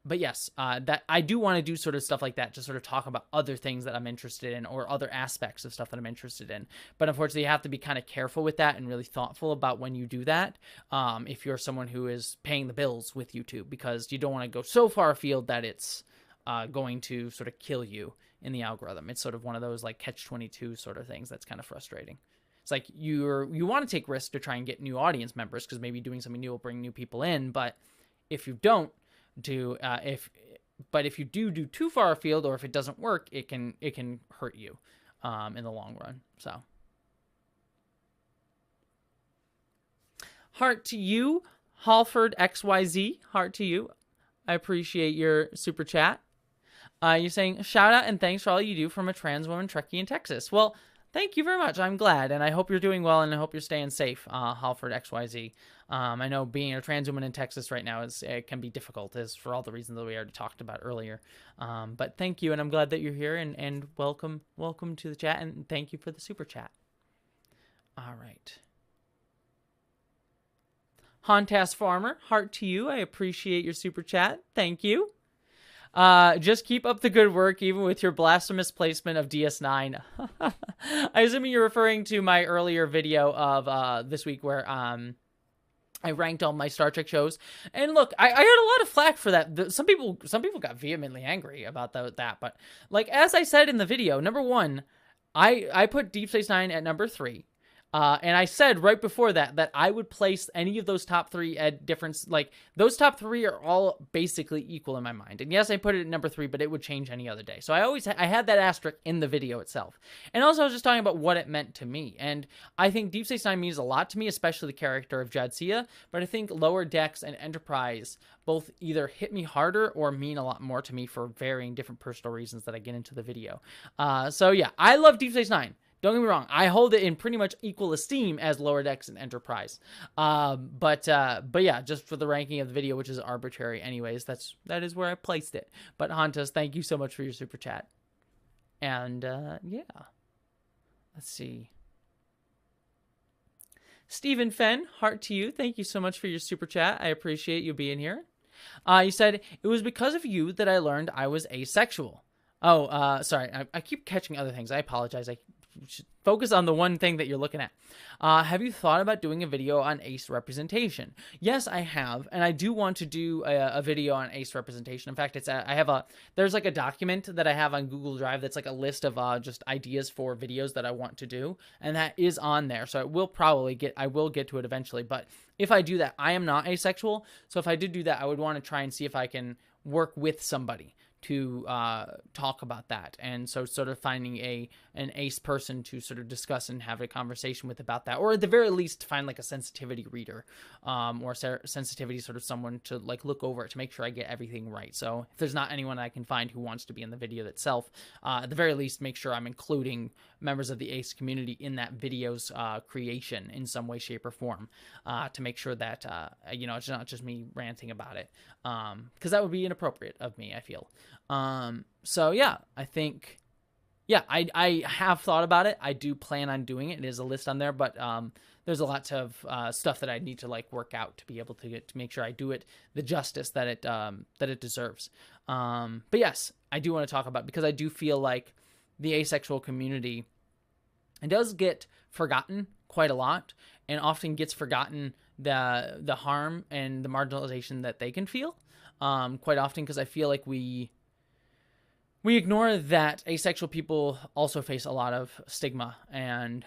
yes, that I do want to do sort of stuff like that, just sort of talk about other things that I'm interested in or other aspects of stuff that I'm interested in. But unfortunately, you have to be kind of careful with that and really thoughtful about when you do that. If you're someone who is paying the bills with YouTube, because you don't want to go so far afield that it's going to sort of kill you in the algorithm. It's sort of one of those like catch-22 sort of things that's kind of frustrating. It's like you want to take risks to try and get new audience members, because maybe doing something new will bring new people in. But if you don't do, if you do too far afield, or if it doesn't work, it can hurt you in the long run. So, heart to you, Halford XYZ. Heart to you. I appreciate your super chat. You're saying shout out and thanks for all you do from a trans woman Trekkie in Texas. Well, thank you very much. I'm glad, and I hope you're doing well, and I hope you're staying safe, Halford XYZ. I know being a trans woman in Texas right now can be difficult, as for all the reasons that we already talked about earlier. But thank you, and I'm glad that you're here, and welcome to the chat, and thank you for the super chat. All right. Hontas Farmer, heart to you. I appreciate your super chat. Thank you. Just keep up the good work, even with your blasphemous placement of DS9. I assume you're referring to my earlier video of this week where I ranked all my Star Trek shows. And look, I heard a lot of flack for that. Some people got vehemently angry about that. But like as I said in the video, number one, I put Deep Space Nine at number 3. And I said right before that I would place any of those top 3 at difference. Like those top 3 are all basically equal in my mind. And yes, I put it at number 3, but it would change any other day. So I had that asterisk in the video itself. And also I was just talking about what it meant to me. And I think Deep Space Nine means a lot to me, especially the character of Jadzia. But I think Lower Decks and Enterprise both either hit me harder or mean a lot more to me for varying different personal reasons that I get into the video. So yeah, I love Deep Space Nine. Don't get me wrong. I hold it in pretty much equal esteem as Lower Decks and Enterprise. But yeah, just for the ranking of the video, which is arbitrary anyways, that is where I placed it. But Hontas, thank you so much for your super chat. And yeah, let's see. Stephen Fenn, heart to you. Thank you so much for your super chat. I appreciate you being here. You said, it was because of you that I learned I was asexual. Oh, sorry. I keep catching other things. I apologize. I should focus on the one thing that you're looking at. Have you thought about doing a video on ace representation? Yes, I have, and I do want to do a video on ace representation. In fact, there's like a document that I have on Google Drive that's like a list of just ideas for videos that I want to do, and that is on there. So I will get to it eventually. But if I do that, I am not asexual. So if I did do that, I would want to try and see if I can work with somebody to talk about that, and so sort of finding an ace person to sort of discuss and have a conversation with about that, or at the very least find like a sensitivity reader, or sensitivity sort of someone to like look over it to make sure I get everything right. So if there's not anyone I can find who wants to be in the video itself, at the very least make sure I'm including members of the ace community in that video's creation in some way, shape, or form, to make sure that it's not just me ranting about it, because that would be inappropriate of me, I feel. So yeah, I think, yeah, I have thought about it. I do plan on doing it. It is a list on there, but there's a lot of stuff that I need to like work out to be able to make sure I do it the justice that it deserves. But yes, I do want to talk about it because I do feel like the asexual community, it does get forgotten quite a lot, and often gets forgotten the harm and the marginalization that they can feel quite often, because I feel like we ignore that asexual people also face a lot of stigma and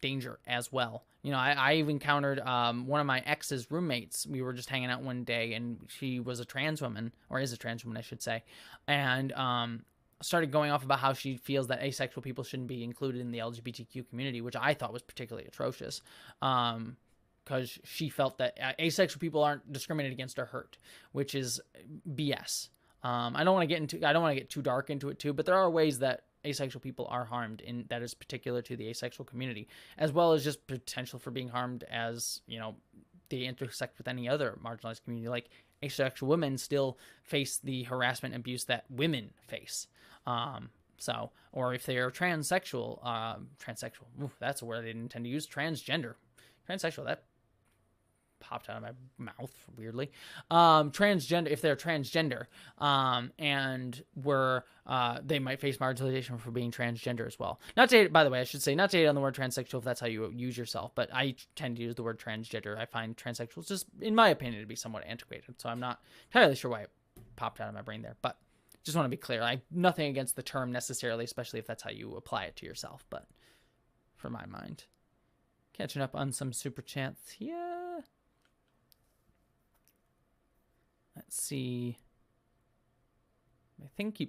danger as well. You know, I even encountered one of my ex's roommates. We were just hanging out one day, and she was a trans woman, or is a trans woman, I should say, and started going off about how she feels that asexual people shouldn't be included in the LGBTQ community, which I thought was particularly atrocious, because she felt that asexual people aren't discriminated against or hurt, which is BS. I don't want to get too dark into it too, but there are ways that asexual people are harmed in that is particular to the asexual community, as well as just potential for being harmed as, you know, they intersect with any other marginalized community. Like asexual women still face the harassment and abuse that women face. So, or if they are transsexual, oof, that's a word I didn't intend to use. Transsexual, that popped out of my mouth weirdly. Transgender, if they're transgender, and they might face marginalization for being transgender as well. Not to, by the way, I should say not to hate on the word transsexual if that's how you use yourself, but I tend to use the word transgender. I find transsexuals just, in my opinion, to be somewhat antiquated, so I'm not entirely sure why it popped out of my brain there, but just want to be clear. Nothing against the term necessarily, especially if that's how you apply it to yourself, but for my mind. Catching up on some super chats here. Let's see.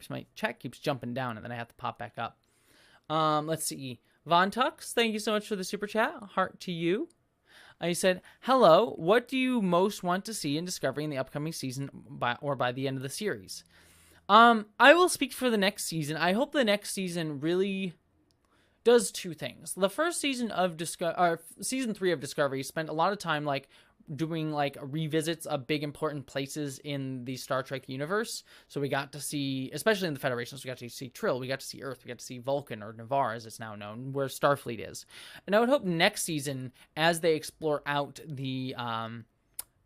My chat keeps jumping down, and then I have to pop back up. Let's see. Von Tux, thank you so much for the super chat. Heart to you. He said, hello, what do you most want to see in Discovery in the upcoming season by the end of the series? I will speak for the next season. I hope the next season really does two things. The first season of season 3 of Discovery spent a lot of time doing revisits of big important places in the Star Trek universe. So we got to see, especially in the Federation, so we got to see Trill, we got to see Earth, we got to see Vulcan, or Navarre as it's now known, where Starfleet is. And I would hope next season, as they explore out the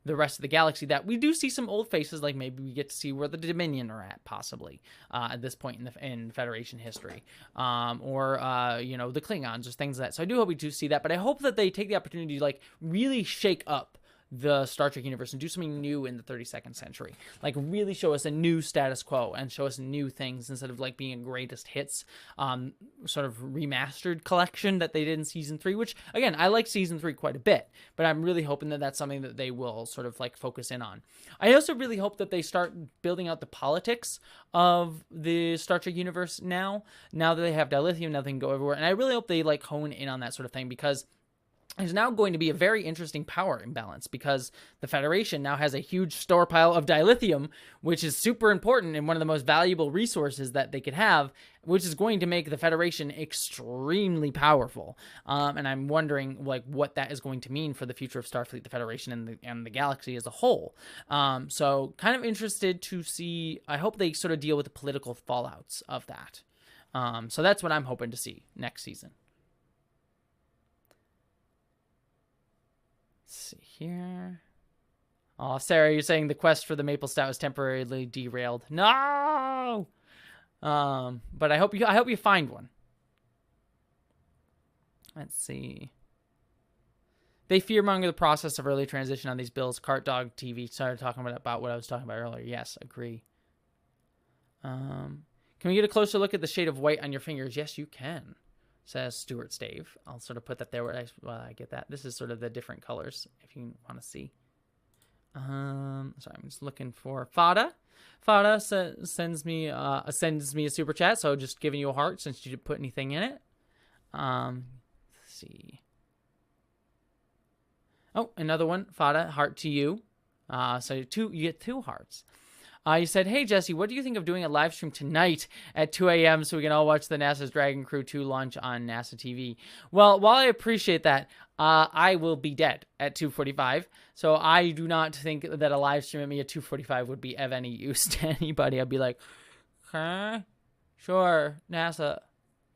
rest of the galaxy, that we do see some old faces, like maybe we get to see where the Dominion are at, possibly, at this point in Federation history, or the Klingons, or things like that. So I do hope we do see that, but I hope that they take the opportunity to really shake up the Star Trek universe and do something new in the 32nd century. Really show us a new status quo and show us new things instead of being a greatest hits sort of remastered collection that they did in season 3, which again, I like season 3 quite a bit, but I'm really hoping that that's something that they will sort of focus in on. I also really hope that they start building out the politics of the Star Trek universe now that they have dilithium, now they can go everywhere. And I really hope they hone in on that sort of thing, because there's now going to be a very interesting power imbalance, because the Federation now has a huge stockpile of dilithium, which is super important and one of the most valuable resources that they could have, which is going to make the Federation extremely powerful. And I'm wondering what that is going to mean for the future of Starfleet, the Federation, and the galaxy as a whole. So kind of interested to see. I hope they sort of deal with the political fallouts of that. So that's what I'm hoping to see next season. Let's see here. Oh, Sarah, you're saying the quest for the maple stout was temporarily derailed. No! But I hope you find one. Let's see. They fearmonger the process of early transition on these bills. Cart Dog TV started talking about what I was talking about earlier. Yes, agree. Can we get a closer look at the shade of white on your fingers? Yes, you can, says Stuart Stave. I'll sort of put that there where I get that. This is sort of the different colors, if you want to see. Sorry, I'm just looking for Fada. Fada sends me a super chat, so just giving you a heart since you didn't put anything in it. Let's see. Oh, another one. Fada, heart to you. So you get 2 hearts. You said, hey, Jessie, what do you think of doing a live stream tonight at 2 a.m. so we can all watch the NASA's Dragon Crew 2 launch on NASA TV? Well, while I appreciate that, I will be dead at 2:45, so I do not think that a live stream at me at 2:45 would be of any use to anybody. I'd be like, huh? Sure, NASA.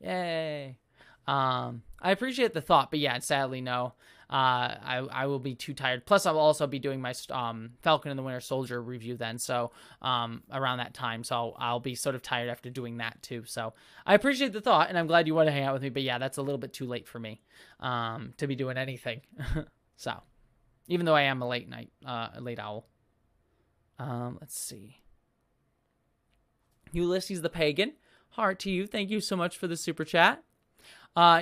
Yay. I appreciate the thought, but yeah, sadly, no. I will be too tired. Plus, I'll also be doing my Falcon and the Winter Soldier review then, so around that time. So I'll be sort of tired after doing that too. So I appreciate the thought, and I'm glad you want to hang out with me. But yeah, that's a little bit too late for me to be doing anything. So even though I am a late owl. Let's see. Ulysses the Pagan, heart to you. Thank you so much for the super chat.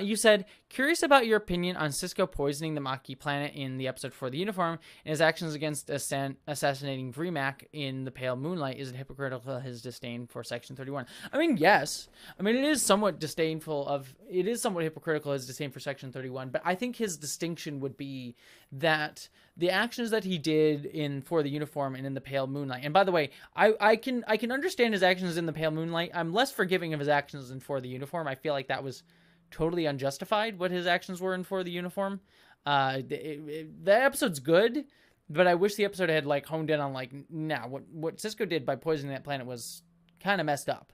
You said, curious about your opinion on Cisco poisoning the Maquis planet in the episode For the Uniform and his actions against assassinating Vrimac in The Pale Moonlight. Is it hypocritical, his disdain for Section 31? I mean, yes. I mean, it is somewhat hypocritical, his disdain for Section 31, but I think his distinction would be that the actions that he did in For the Uniform and in The Pale Moonlight, and by the way, I can understand his actions in The Pale Moonlight. I'm less forgiving of his actions in For the Uniform. I feel like that was totally unjustified, what his actions were in For the Uniform. The episode's good, but I wish the episode had like honed in on like, nah, what Cisco did by poisoning that planet was kind of messed up.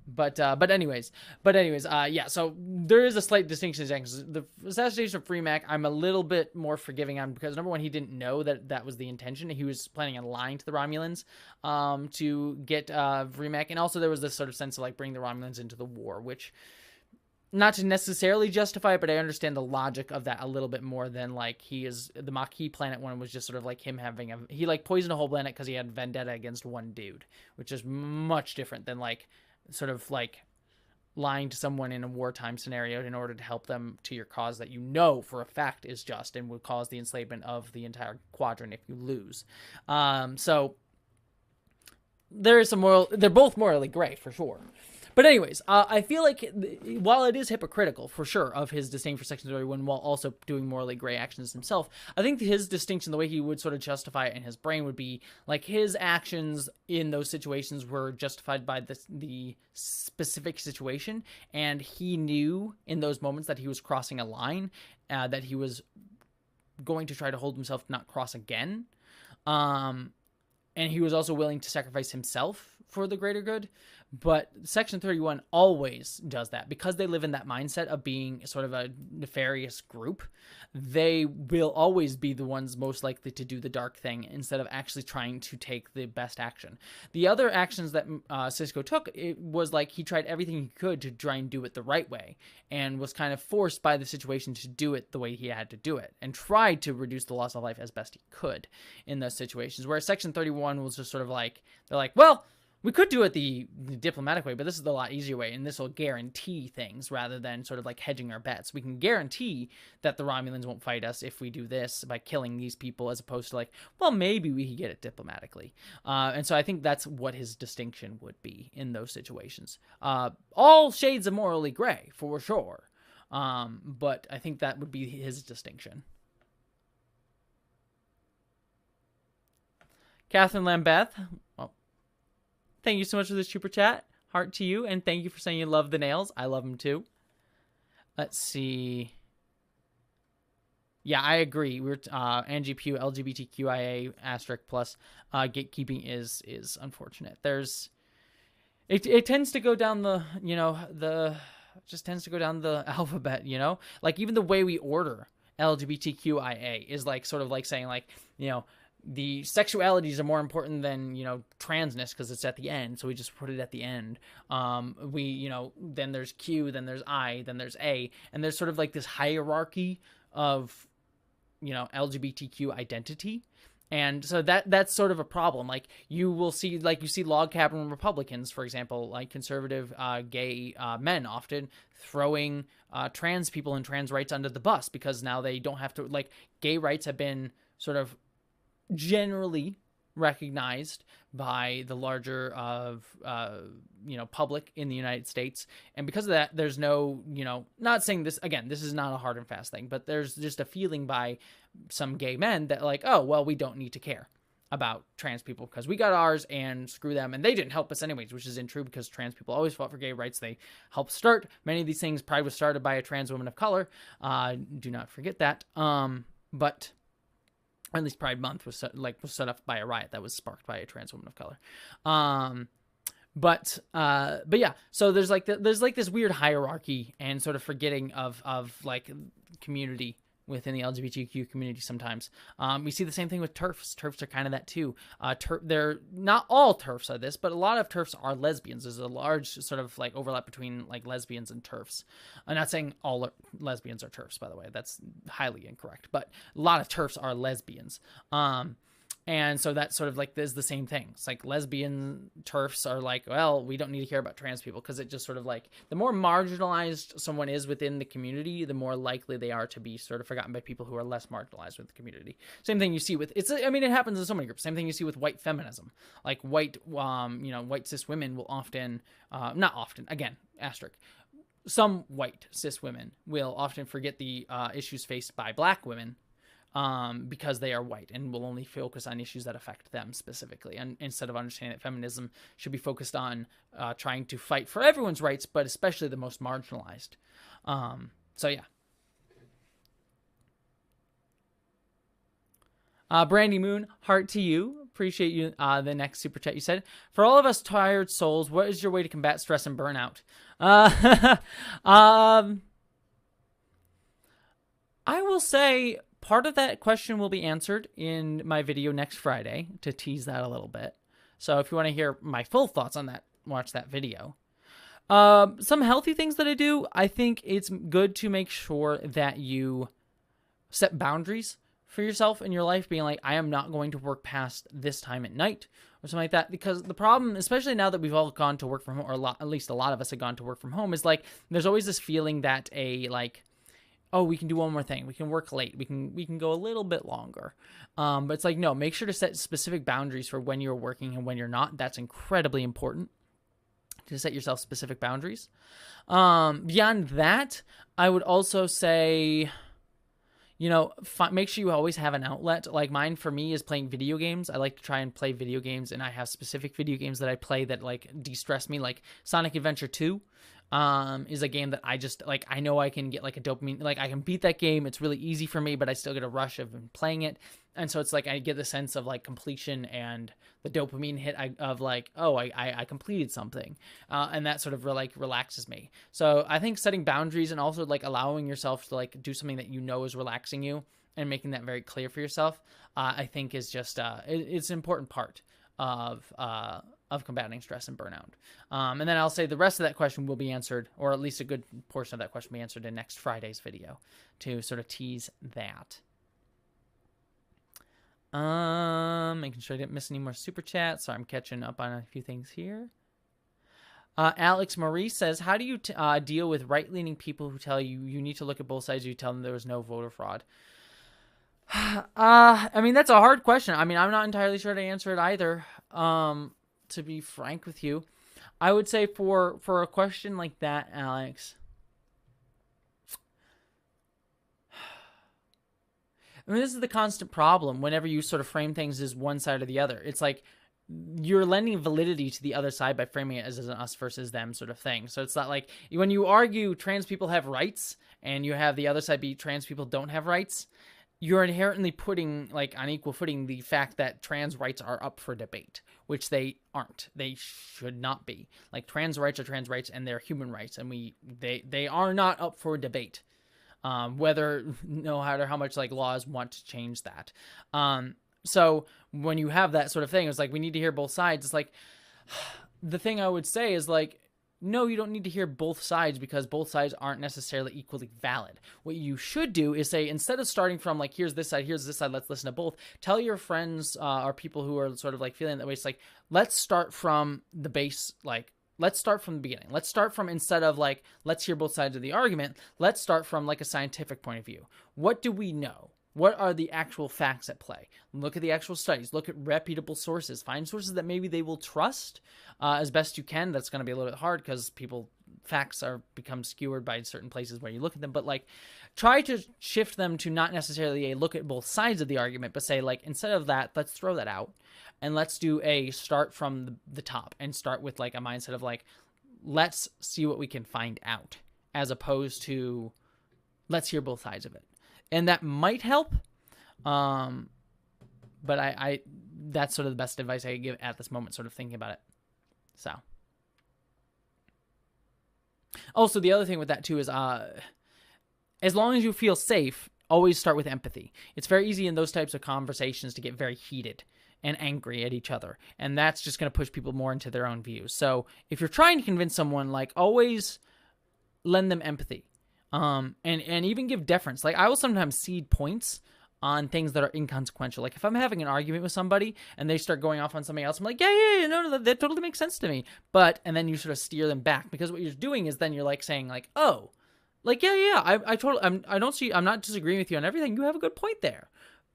But anyways, yeah, so there is a slight distinction in his actions. The assassination of Vrimac, I'm a little bit more forgiving on, because number one, he didn't know that was the intention. He was planning on lying to the Romulans to get Vrimac, and also there was this sort of sense of like bring the Romulans into the war, which, not to necessarily justify it, but I understand the logic of that a little bit more than like the Maquis planet one was just sort of like him he like poisoned a whole planet because he had vendetta against one dude, which is much different than like sort of like lying to someone in a wartime scenario in order to help them to your cause that you know for a fact is just and would cause the enslavement of the entire quadrant if you lose. So there is they're both morally gray for sure. But anyways, I feel like while it is hypocritical, for sure, of his disdain for Section 31 while also doing morally gray actions himself, I think his distinction, the way he would sort of justify it in his brain would be, like, his actions in those situations were justified by the specific situation, and he knew in those moments that he was crossing a line, that he was going to try to hold himself to not cross again, and he was also willing to sacrifice himself for the greater good. But Section 31 always does that because they live in that mindset of being sort of a nefarious group. They will always be the ones most likely to do the dark thing instead of actually trying to take the best action. The other actions that Cisco took, it was like he tried everything he could to try and do it the right way and was kind of forced by the situation to do it the way he had to do it and tried to reduce the loss of life as best he could in those situations. Whereas Section 31 was just sort of like, they're like, well, we could do it the diplomatic way, but this is the lot easier way, and this will guarantee things rather than sort of like hedging our bets. We can guarantee that the Romulans won't fight us if we do this by killing these people, as opposed to like, well, maybe we could get it diplomatically. And so I think that's what his distinction would be in those situations. All shades of morally gray, for sure. But I think that would be his distinction. Catherine Lambeth. Well, thank you so much for this super chat. Heart to you, and thank you for saying you love the nails. I love them too. Let's see. Yeah, I agree. We're Angie Pugh, LGBTQIA asterisk plus gatekeeping is unfortunate. It tends to go down just tends to go down the alphabet, like even the way we order LGBTQIA is like sort of like saying like, the sexualities are more important than, transness because it's at the end. So we just put it at the end. Then there's Q, then there's I, then there's A. And there's sort of like this hierarchy of, LGBTQ identity. And so that's sort of a problem. Like you see log cabin Republicans, for example, like conservative gay men often throwing trans people and trans rights under the bus because now they don't have to, like, gay rights have been sort of generally recognized by the larger public in the United States, and because of that, there's no, not saying this again, this is not a hard and fast thing, but there's just a feeling by some gay men that like, oh well, we don't need to care about trans people because we got ours and screw them, and they didn't help us anyways, which isn't true because trans people always fought for gay rights. They helped start many of these things. Pride was started by a trans woman of color. Do not forget that. But or at least Pride Month was set up by a riot that was sparked by a trans woman of color. But yeah, so there's this weird hierarchy and sort of forgetting of like community within the LGBTQ community sometimes. We see the same thing with TERFs. TERFs are kind of that too. They're not all TERFs are this, but a lot of TERFs are lesbians. There's a large sort of like overlap between like lesbians and TERFs. I'm not saying all lesbians are TERFs, by the way. That's highly incorrect. But a lot of TERFs are lesbians. And so that's sort of like is the same thing. It's like lesbian turfs are like, well, we don't need to hear about trans people, because it just sort of like the more marginalized someone is within the community, the more likely they are to be sort of forgotten by people who are less marginalized with the community. Same thing you see with I mean, it happens in so many groups. Same thing you see with white feminism. Like white cis women will often, not often, again, asterisk. Some white cis women will often forget the issues faced by black women, because they are white, and will only focus on issues that affect them specifically, and instead of understanding that feminism should be focused on trying to fight for everyone's rights, but especially the most marginalized. So yeah. Brandy Moon, heart to you. Appreciate you. The next super chat you said, for all of us tired souls, what is your way to combat stress and burnout? I will say part of that question will be answered in my video next Friday, to tease that a little bit. So if you want to hear my full thoughts on that, watch that video. Some healthy things that I do, I think it's good to make sure that you set boundaries for yourself in your life, being like, I am not going to work past this time at night or something like that. Because the problem, especially now that we've all gone to work from home, or at least a lot of us have gone to work from home, is like there's always this feeling that oh, we can do one more thing. We can work late. We can go a little bit longer. But it's like, no, make sure to set specific boundaries for when you're working and when you're not. That's incredibly important, to set yourself specific boundaries. Beyond that, I would also say, make sure you always have an outlet. Like mine, for me, is playing video games. I like to try and play video games, and I have specific video games that I play that like de-stress me. Like Sonic Adventure 2 is a game that I just like. I know I can get like a dopamine, like I can beat that game. It's really easy for me, but I still get a rush of playing it. And so it's like I get the sense of like completion and the dopamine hit of like, oh, I completed something, and that sort of relaxes me. So I think setting boundaries and also like allowing yourself to like do something that you know is relaxing you, and making that very clear for yourself, I think is just it's an important part of combating stress and burnout. And then I'll say the rest of that question will be answered, or at least a good portion of that question will be answered in next Friday's video, to sort of tease that. Making sure I didn't miss any more super chats. So I'm catching up on a few things here. Alex Marie says, how do you deal with right-leaning people who tell you you need to look at both sides? You tell them there was no voter fraud. I mean, that's a hard question. I mean, I'm not entirely sure to answer it either. To be frank with you, I would say for a question like that, Alex, I mean, this is the constant problem whenever you sort of frame things as one side or the other. It's like you're lending validity to the other side by framing it as an us versus them sort of thing. So it's not like when you argue trans people have rights and you have the other side be trans people don't have rights, you're inherently putting like on equal footing the fact that trans rights are up for debate, which they aren't. They should not be. Like trans rights are trans rights and they're human rights, and they are not up for debate. Whether no matter how much like laws want to change that. So when you have that sort of thing, it's like we need to hear both sides. It's like the thing I would say is like, no, you don't need to hear both sides, because both sides aren't necessarily equally valid. What you should do is say, instead of starting from like, here's this side, let's listen to both, tell your friends or people who are sort of like feeling that way. It's like, let's start from the base, like, let's start from the beginning. Let's start from, instead of like, let's hear both sides of the argument, let's start from like a scientific point of view. What do we know? What are the actual facts at play? Look at the actual studies. Look at reputable sources. Find sources that maybe they will trust as best you can. That's going to be a little bit hard because facts become skewered by certain places where you look at them. But like, try to shift them to not necessarily a look at both sides of the argument, but say like, instead of that, let's throw that out and let's do a start from the top and start with like a mindset of like, let's see what we can find out, as opposed to let's hear both sides of it. And that might help, but I that's sort of the best advice I could give at this moment, sort of thinking about it. So, also the other thing with that too is, as long as you feel safe, always start with empathy. It's very easy in those types of conversations to get very heated and angry at each other, and that's just going to push people more into their own views. So if you're trying to convince someone, like, always lend them empathy. And even give deference. Like, I will sometimes cede points on things that are inconsequential. Like if I'm having an argument with somebody and they start going off on something else, I'm like, yeah, no, that totally makes sense to me. And then you sort of steer them back, because what you're doing is then you're like saying like, oh, like, yeah, I'm not disagreeing with you on everything. You have a good point there.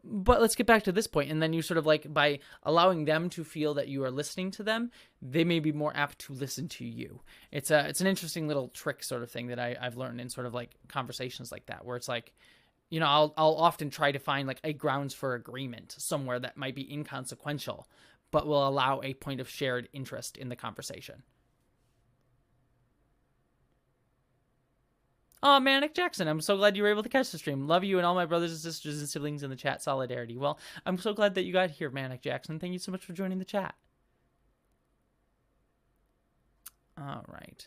But let's get back to this point. And then you sort of like, by allowing them to feel that you are listening to them, they may be more apt to listen to you. It's an interesting little trick sort of thing that I've learned in sort of like conversations like that, where it's like, you know, I'll often try to find like a grounds for agreement somewhere that might be inconsequential, but will allow a point of shared interest in the conversation. Oh, Manic Jackson, I'm so glad you were able to catch the stream. Love you and all my brothers and sisters and siblings in the chat. Solidarity. Well, I'm so glad that you got here, Manic Jackson. Thank you so much for joining the chat. All right.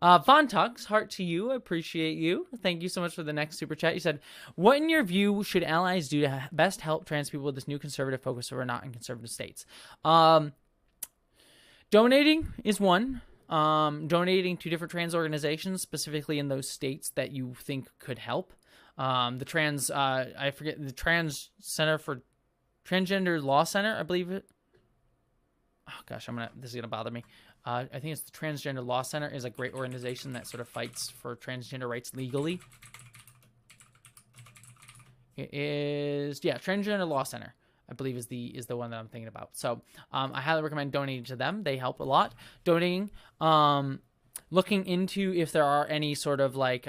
Von Tux, heart to you. I appreciate you. Thank you so much for the next super chat. You said, what in your view should allies do to best help trans people with this new conservative focus who are not in conservative states? Donating is one. Donating to different trans organizations, specifically in those states that you think could help. The trans, I forget, the Trans Center for Transgender Law Center, I believe it. Oh gosh, this is gonna bother me. I think it's the Transgender Law Center is a great organization that sort of fights for transgender rights legally. It is, yeah, Transgender Law Center, I believe is the one that I'm thinking about. So I highly recommend donating to them. They help a lot. Donating, looking into if there are any sort of like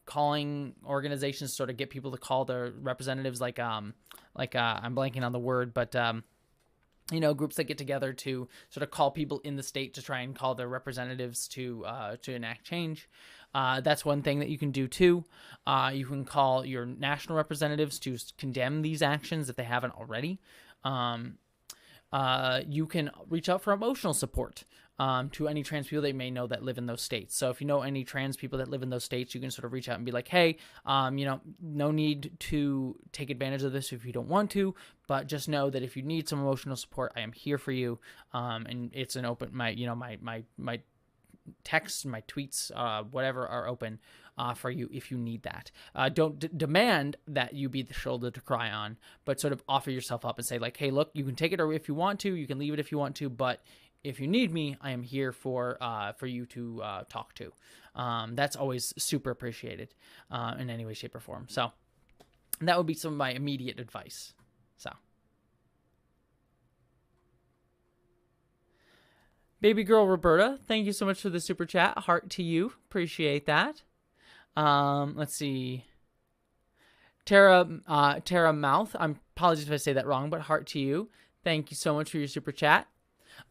calling organizations to sort of get people to call their representatives, like I'm blanking on the word, but you know, groups that get together to sort of call people in the state to try and call their representatives to enact change. That's one thing that you can do too. You can call your national representatives to condemn these actions if they haven't already. You can reach out for emotional support to any trans people that you may know that live in those states. So if you know any trans people that live in those states, you can sort of reach out and be like, hey, you know, no need to take advantage of this if you don't want to, but just know that if you need some emotional support, I am here for you. And it's an open, my texts, my tweets, whatever are open for you if you need that. Don't demand that you be the shoulder to cry on, but sort of offer yourself up and say like, hey, look, you can take it or if you want to, you can leave it if you want to, but if you need me, I am here for you to talk to. That's always super appreciated in any way, shape, or form. So that would be some of my immediate advice. So, baby girl Roberta, thank you so much for the super chat. Heart to you. Appreciate that. Let's see. Tara Mouth. Apologies if I say that wrong, but heart to you. Thank you so much for your super chat.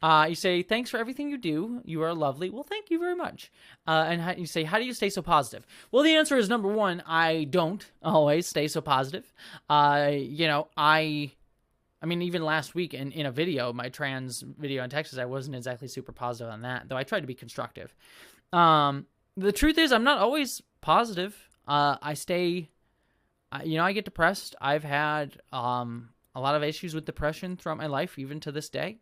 You say, thanks for everything you do. You are lovely. Well, thank you very much. And you say, how do you stay so positive? Well, the answer is number one, I don't always stay so positive. You know, I mean, even last week in a video, my trans video in Texas, I wasn't exactly super positive on that, though I tried to be constructive. The truth is, I'm not always positive. I stay, you know, I get depressed. I've had a lot of issues with depression throughout my life, even to this day.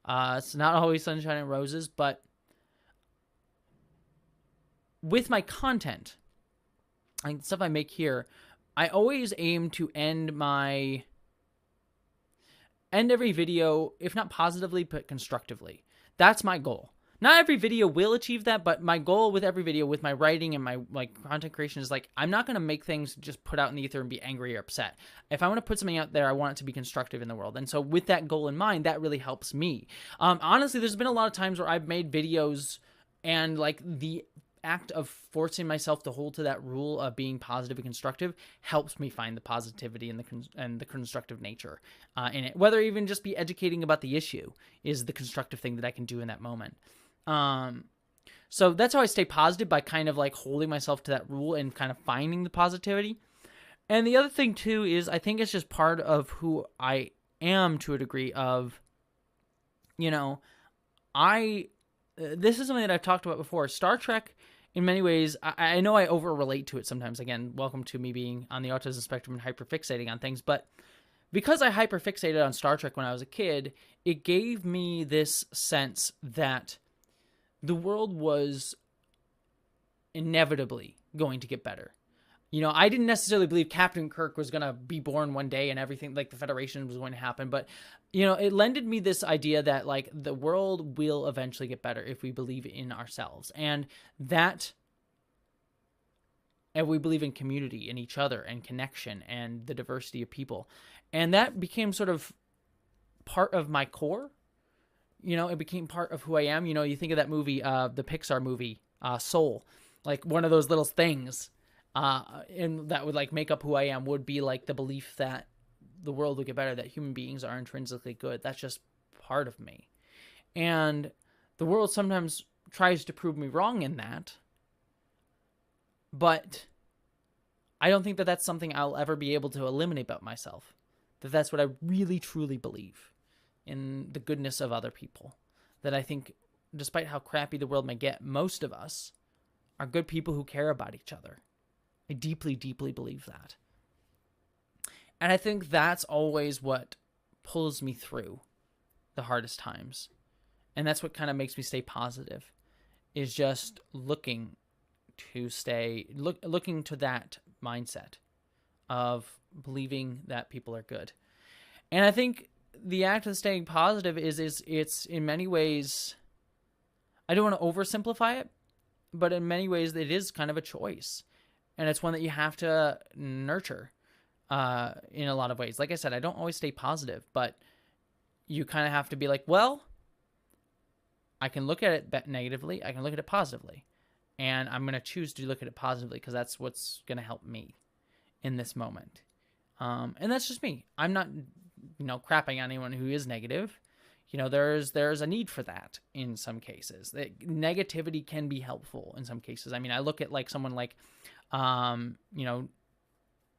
It's not always sunshine and roses, but with my content, like the stuff I make here, I always aim to end every video, if not positively, but constructively. That's my goal. Not every video will achieve that, but my goal with every video, with my writing and my content creation is like, I'm not going to make things just put out in the ether and be angry or upset. If I want to put something out there, I want it to be constructive in the world. And so with that goal in mind, that really helps me. Honestly, there's been a lot of times where I've made videos and like the act of forcing myself to hold to that rule of being positive and constructive helps me find the positivity and the constructive nature in it. Whether even just be educating about the issue is the constructive thing that I can do in that moment. So that's how I stay positive, by kind of like holding myself to that rule and kind of finding the positivity. And the other thing too is I think it's just part of who I am to a degree of, you know, this is something that I've talked about before. Star Trek, in many ways, I know I over-relate to it sometimes. Again, welcome to me being on the autism spectrum and hyper-fixating on things. But because I hyper-fixated on Star Trek when I was a kid, it gave me this sense that the world was inevitably going to get better. I didn't necessarily believe Captain Kirk was going to be born one day and everything, like the Federation was going to happen. But, it lended me this idea that, like, the world will eventually get better if we believe in ourselves. And we believe in community and each other and connection and the diversity of people. And that became sort of part of my core. It became part of who I am. You think of that movie, the Pixar movie, Soul, like one of those little things. And that would like make up who I am would be like the belief that the world would get better, that human beings are intrinsically good. That's just part of me. And the world sometimes tries to prove me wrong in that. But I don't think that that's something I'll ever be able to eliminate about myself. That's what I really, truly believe, in the goodness of other people. That I think, despite how crappy the world may get, most of us are good people who care about each other. I deeply, deeply believe that. And I think that's always what pulls me through the hardest times. And that's what kind of makes me stay positive, is just looking to that mindset of believing that people are good. And I think the act of staying positive is it's in many ways, I don't want to oversimplify it, but in many ways it is kind of a choice. And it's one that you have to nurture in a lot of ways. Like I said, I don't always stay positive, but you kind of have to be like, well, I can look at it negatively. I can look at it positively. And I'm going to choose to look at it positively because that's what's going to help me in this moment. And that's just me. I'm not, crapping on anyone who is negative. There's a need for that in some cases. Negativity can be helpful in some cases. I mean, I look at like someone like,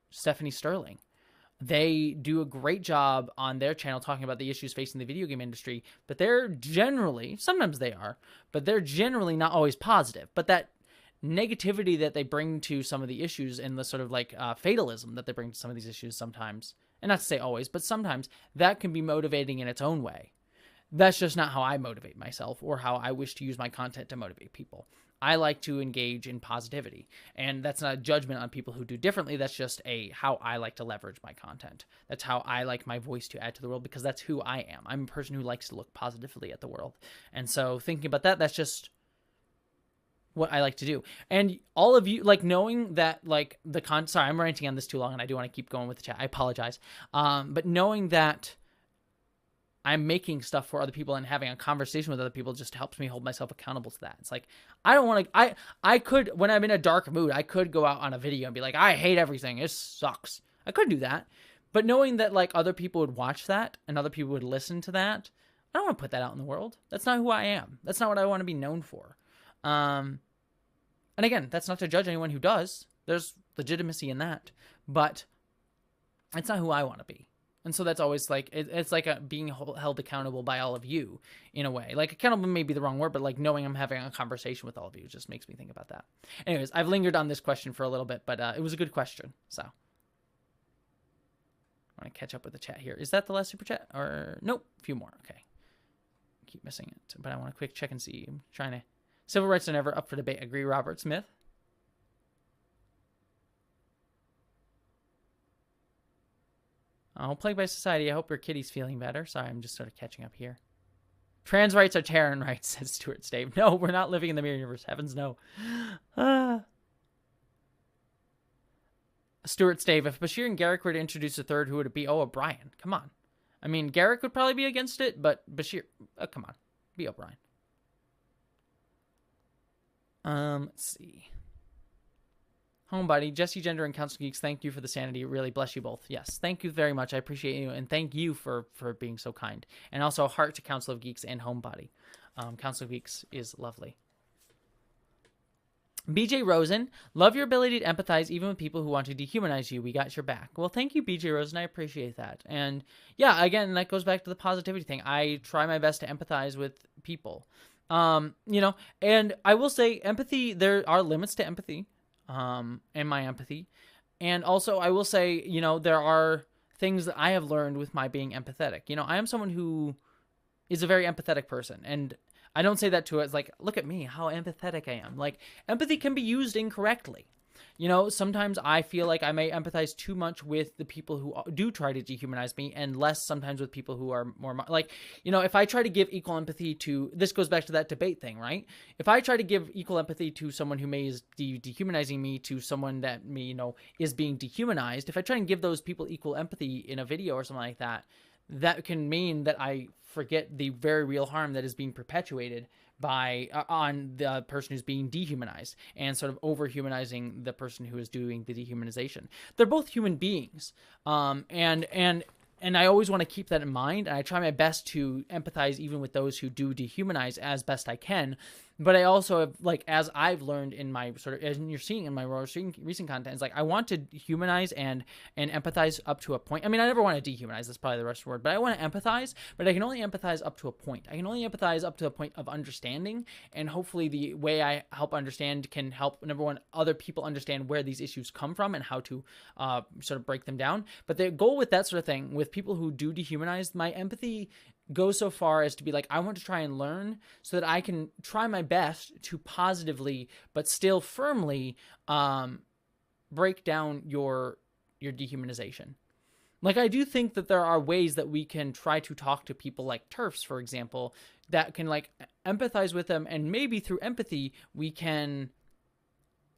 Stephanie Sterling. They do a great job on their channel talking about the issues facing the video game industry, but they're generally, sometimes they are, but they're generally not always positive. But that negativity that they bring to some of the issues and the sort of like fatalism that they bring to some of these issues sometimes, and not to say always, but sometimes that can be motivating in its own way. That's just not how I motivate myself or how I wish to use my content to motivate people. I like to engage in positivity, and that's not a judgment on people who do differently. That's just how I like to leverage my content. That's how I like my voice to add to the world, because that's who I am. I'm a person who likes to look positively at the world. And so thinking about that, that's just what I like to do. And all of you, like, knowing that, like, sorry, I'm ranting on this too long, and I do want to keep going with the chat. I apologize. But knowing that I'm making stuff for other people and having a conversation with other people just helps me hold myself accountable to that. It's like, I don't want to, I could, when I'm in a dark mood, I could go out on a video and be like, I hate everything. It sucks. I could do that. But knowing that, like, other people would watch that and other people would listen to that, I don't want to put that out in the world. That's not who I am. That's not what I want to be known for. And again, that's not to judge anyone who does. There's legitimacy in that. But it's not who I want to be. And so that's always like, it's like being held accountable by all of you in a way. Like, accountable may be the wrong word, but like knowing I'm having a conversation with all of you just makes me think about that. Anyways, I've lingered on this question for a little bit, but it was a good question. So I want to catch up with the chat here. Is that the last super chat? Or nope, a few more. Okay. Keep missing it, but I want to quick check and see. I'm trying to. Civil rights are never up for debate. Agree, Robert Smith. Oh, Plagued by Society, I hope your kitty's feeling better. Sorry, I'm just sort of catching up here. Trans rights are Terran rights, says Stuart Stave. No, we're not living in the mirror universe. Heavens no. Stuart Stave, if Bashir and Garrick were to introduce a third, who would it be? Oh, O'Brien. Come on. I mean, Garrick would probably be against it, but Bashir... come on. Be O'Brien. Let's see. Homebody, Jessie, Gender, and Council Geeks, thank you for the sanity. Really bless you both. Yes, thank you very much. I appreciate you, and thank you for being so kind. And also, heart to Council of Geeks and Homebody. Council of Geeks is lovely. BJ Rosen, love your ability to empathize even with people who want to dehumanize you. We got your back. Well, thank you, BJ Rosen. I appreciate that. And yeah, again, that goes back to the positivity thing. I try my best to empathize with people. And I will say empathy, there are limits to empathy. And my empathy. And also, I will say, there are things that I have learned with my being empathetic. I am someone who is a very empathetic person. And I don't say that to it as like, look at me, how empathetic I am. Like, empathy can be used incorrectly. You know, sometimes I feel like I may empathize too much with the people who do try to dehumanize me, and less sometimes with people who are more like, you know, if I try to give equal empathy to, this goes back to that debate thing, right? If I try to give equal empathy to someone who may is dehumanizing me to someone that may, you know, is being dehumanized, if I try and give those people equal empathy in a video or something like that, that can mean that I forget the very real harm that is being perpetuated by on the person who's being dehumanized, and sort of over-humanizing the person who is doing the dehumanization. They're both human beings, and I always want to keep that in mind, and I try my best to empathize even with those who do dehumanize as best I can. But I also have, like, as I've learned in my sort of, as you're seeing in my recent content, it's like I want to humanize and empathize up to a point. I mean, I never want to dehumanize, that's probably the rest of the word, but I want to empathize, but I can only empathize up to a point. I can only empathize up to a point of understanding, and hopefully the way I help understand can help, number one, other people understand where these issues come from and how to sort of break them down. But the goal with that sort of thing, with people who do dehumanize, my empathy goes so far as to be like, I want to try and learn so that I can try my best to positively but still firmly break down your dehumanization. Like, I do think that there are ways that we can try to talk to people like TERFs, for example, that can, like, empathize with them, and maybe through empathy we can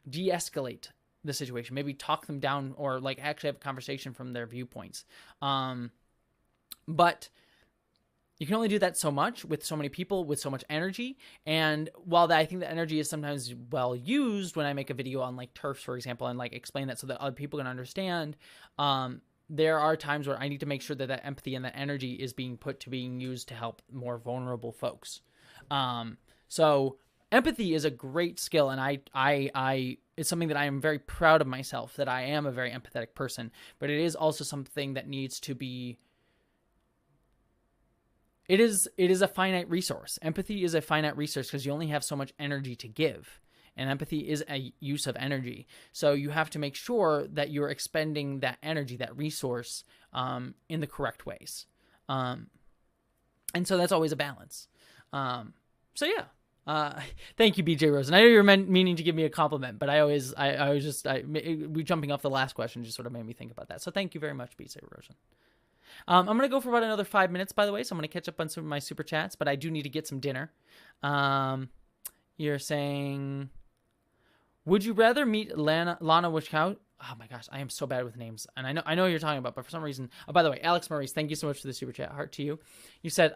de-escalate the situation, maybe talk them down, or like actually have a conversation from their viewpoints. But you can only do that so much with so many people with so much energy. And while I think the energy is sometimes well used when I make a video on like TERFs, for example, and like explain that so that other people can understand, there are times where I need to make sure that that empathy and that energy is being used to help more vulnerable folks. So empathy is a great skill, and I it's something that I am very proud of myself, that I am a very empathetic person, but it is also something that needs to be, it is a finite resource. Empathy is a finite resource because you only have so much energy to give, and empathy is a use of energy. So you have to make sure that you're expending that energy, that resource, in the correct ways. And so that's always a balance. So yeah. Thank you, BJ Rosen. I know you were meaning to give me a compliment, but we jumping off the last question just sort of made me think about that. So thank you very much, BJ Rosen. I'm going to go for about another 5 minutes, by the way, so I'm going to catch up on some of my super chats, but I do need to get some dinner. You're saying, would you rather meet Lana Wachowski? Oh my gosh, I am so bad with names, and I know what you're talking about, but for some reason, oh, by the way, Alex Maurice, thank you so much for the super chat. Heart to you. You said,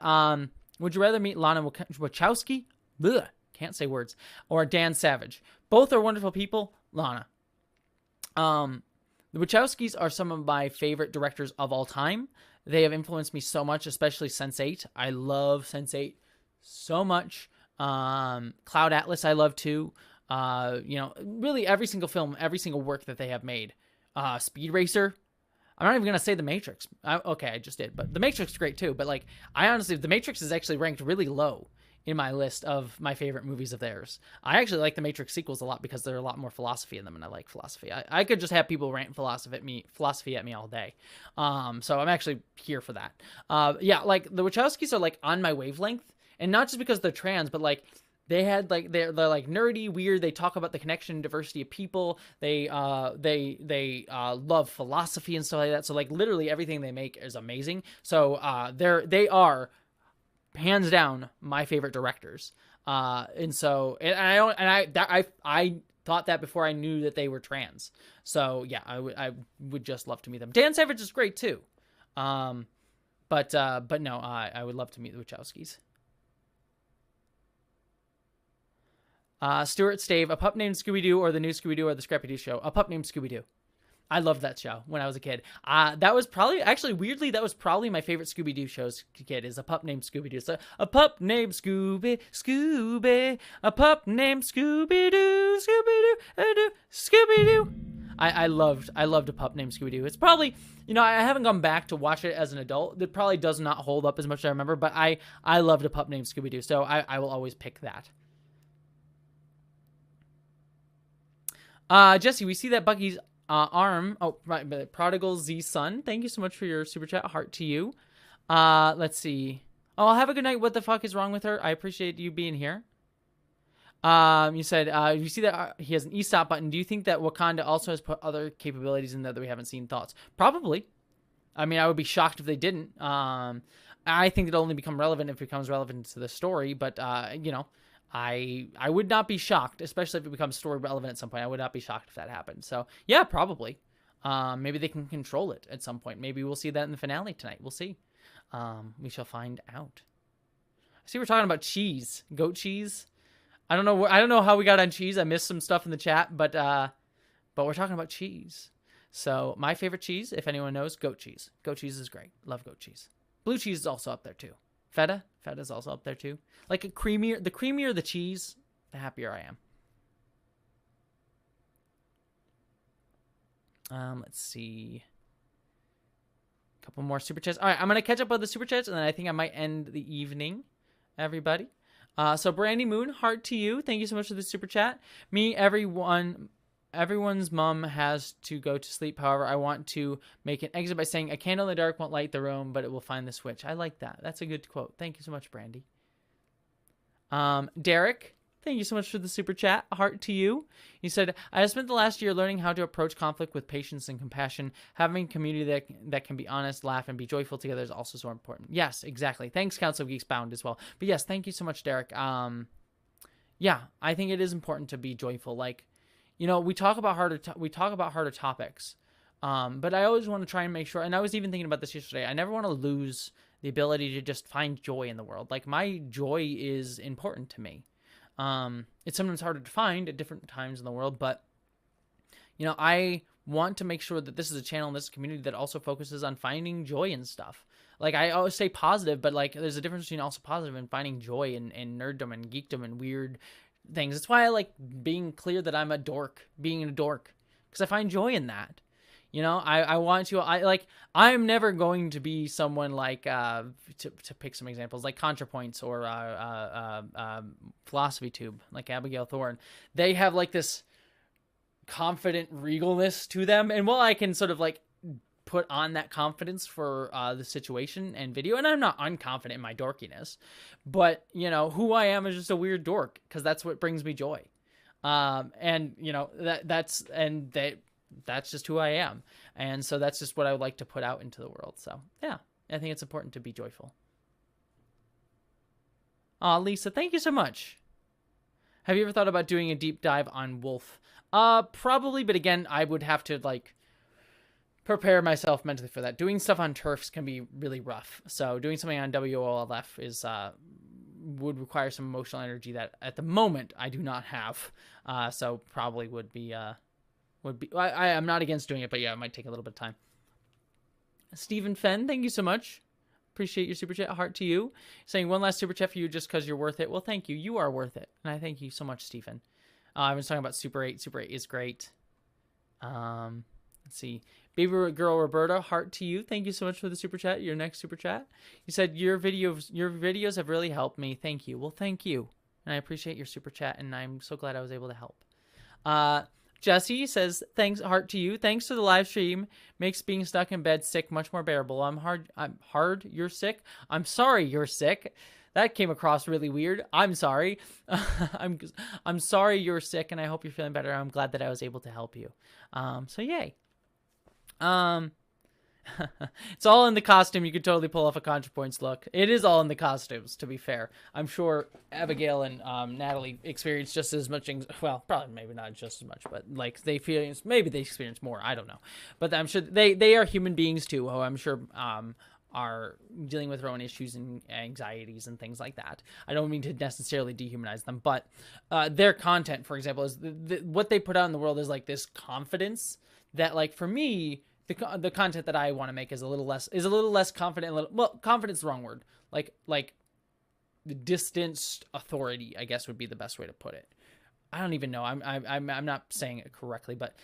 would you rather meet Lana Wachowski? Ugh, can't say words. Or Dan Savage? Both are wonderful people. Lana. The Wachowskis are some of my favorite directors of all time. They have influenced me so much, especially Sense8. I love Sense8 so much. Cloud Atlas I love too. Really every single film, every single work that they have made. Speed Racer. I'm not even going to say The Matrix. I just did. But The Matrix is great too. But like, I honestly, The Matrix is actually ranked really low in my list of my favorite movies of theirs. I actually like the Matrix sequels a lot because there are a lot more philosophy in them, and I like philosophy. I could just have people rant philosophy at me all day. So I'm actually here for that. Yeah, like the Wachowskis are like on my wavelength, and not just because they're trans, but like they had like they're like nerdy, weird. They talk about the connection and diversity of people. They love philosophy and stuff like that. So like literally everything they make is amazing. So they are hands down my favorite directors. I thought that before I knew that they were trans. So yeah, I would just love to meet them. Dan Savage is great too. But no, I would love to meet the Wachowskis. Stuart Stave, A Pup Named Scooby-Doo or the new Scooby-Doo or the Scrappy-Doo show? A Pup Named Scooby-Doo. I loved that show when I was a kid. That was probably, actually, weirdly, that was probably my favorite Scooby-Doo shows as a kid, is A Pup Named Scooby-Doo. So, a pup named Scooby, a pup named Scooby-Doo, Scooby-Doo, Scooby-Doo. I loved A Pup Named Scooby-Doo. It's probably, I haven't gone back to watch it as an adult. It probably does not hold up as much as I remember, but I loved A Pup Named Scooby-Doo, so I will always pick that. Jessie, we see that Bucky's arm. Oh, right. Prodigal Z Son. Thank you so much for your super chat. Heart to you. Let's see. Oh, have a good night. What the fuck is wrong with her? I appreciate you being here. You said you see that he has an e-stop button. Do you think that Wakanda also has put other capabilities in there that we haven't seen? Thoughts? Probably. I mean, I would be shocked if they didn't. I think it'll only become relevant if it becomes relevant to the story. But you know, I would not be shocked, especially if it becomes story relevant at some point. I would not be shocked if that happened. So yeah, probably. Maybe they can control it at some point. Maybe we'll see that in the finale tonight. We'll see. We shall find out. I see we're talking about cheese, goat cheese. I don't know how we got on cheese. I missed some stuff in the chat, but we're talking about cheese. So my favorite cheese, if anyone knows, goat cheese. Goat cheese is great. Love goat cheese. Blue cheese is also up there too. Feta is also up there too. Like the creamier the cheese, the happier I am. Let's see. A couple more super chats. All right, I'm gonna catch up with the super chats, and then I think I might end the evening. Everybody. So Brandy Moon, heart to you. Thank you so much for the super chat. Everyone's mom has to go to sleep. However, I want to make an exit by saying a candle in the dark won't light the room, but it will find the switch. I like that. That's a good quote. Thank you so much, Brandy. Derek, thank you so much for the super chat. Heart to you. He said, I have spent the last year learning how to approach conflict with patience and compassion. Having a community that can be honest, laugh, and be joyful together is also so important. Yes, exactly. Thanks, Council of Geeks Bound as well. But yes, thank you so much, Derek. Yeah, I think it is important to be joyful. Like, you know, we talk about harder topics, but I always want to try and make sure. And I was even thinking about this yesterday. I never want to lose the ability to just find joy in the world. Like, my joy is important to me. It's sometimes harder to find at different times in the world, but you know, I want to make sure that this is a channel in this community that also focuses on finding joy in stuff. Like, I always say positive, but like, there's a difference between also positive and finding joy in nerddom and geekdom and weird things. That's why I like being clear that I'm a dork, being a dork, because I find joy in that. You know, I'm never going to be someone like, to pick some examples, like ContraPoints or Philosophy Tube, like Abigail Thorne. They have like this confident regalness to them. And while I can sort of like put on that confidence for the situation and video, and I'm not unconfident in my dorkiness, but you know, who I am is just a weird dork, because that's what brings me joy. And you know, that's just who I am. And so that's just what I would like to put out into the world. So yeah, I think it's important to be joyful. Lisa, thank you so much. Have you ever thought about doing a deep dive on Wolf? Probably, but again, I would have to like prepare myself mentally for that. Doing stuff on turfs can be really rough. So doing something on WOLF is, would require some emotional energy that at the moment I do not have. So probably would be, I'm not against doing it, but yeah, it might take a little bit of time. Stephen Fenn, thank you so much. Appreciate your super chat. Heart to you. Saying one last super chat for you just because you're worth it. Well, thank you. You are worth it. And I thank you so much, Stephen. I was talking about Super 8. Super 8 is great. Let's see. Baby girl Roberta, heart to you. Thank you so much for the super chat. Your next super chat. You said your videos have really helped me. Thank you. Well, thank you. And I appreciate your super chat, and I'm so glad I was able to help. Jessie says, thanks, heart to you. Thanks to the live stream. Makes being stuck in bed sick much more bearable. I'm hard. You're sick. I'm sorry you're sick. That came across really weird. I'm sorry. I'm sorry you're sick, and I hope you're feeling better. I'm glad that I was able to help you. So yay. It's all in the costume. You could totally pull off a ContraPoints look. It is all in the costumes, to be fair. I'm sure Abigail and Natalie experienced just as much, well, probably maybe not just as much, but like maybe they experience more. I don't know. But I'm sure they are human beings too, who I'm sure are dealing with their own issues and anxieties and things like that. I don't mean to necessarily dehumanize them, but their content, for example, is what they put out in the world is like this confidence that, like, for me, the content that I want to make is a little less confident. Well, confidence is the wrong word. Like the distanced authority, I guess, would be the best way to put it. I don't even know. I'm not saying it correctly, but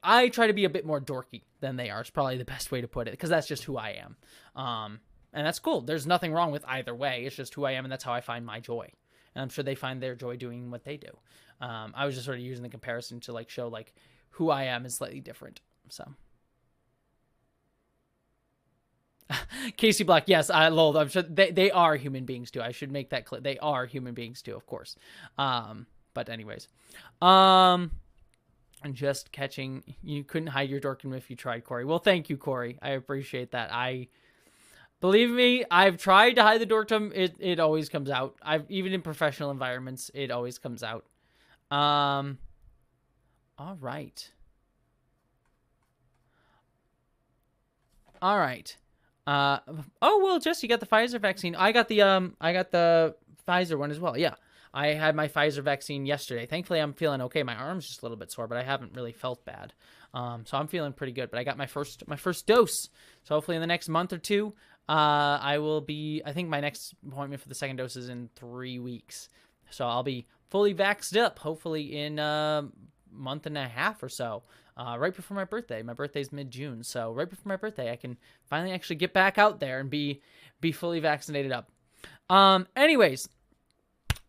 I try to be a bit more dorky than they are. It's probably the best way to put it, because that's just who I am. And that's cool. There's nothing wrong with either way. It's just who I am, and that's how I find my joy. And I'm sure they find their joy doing what they do. I was just sort of using the comparison to like show like who I am is slightly different. So Casey Black, yes, lol. I'm sure they are human beings too. I should make that clear. They are human beings too, of course. But anyways, I'm just catching. You couldn't hide your dorkdom if you tried, Corey. Well, thank you, Corey. I appreciate that. Believe me, I've tried to hide the dorkdom. It always comes out. Even in professional environments, it always comes out. All right. All right. Oh well, Jesse, you got the Pfizer vaccine. I got the Pfizer one as well. Yeah, I had my Pfizer vaccine yesterday. Thankfully, I'm feeling okay. My arm's just a little bit sore, but I haven't really felt bad. So I'm feeling pretty good. But I got my first dose. So hopefully in the next month or two, I will be. I think my next appointment for the second dose is in 3 weeks. So I'll be fully vaxxed up. Hopefully in a month and a half or so. Right before my birthday. My birthday's mid-June, so right before my birthday, I can finally actually get back out there and be fully vaccinated up. Anyways,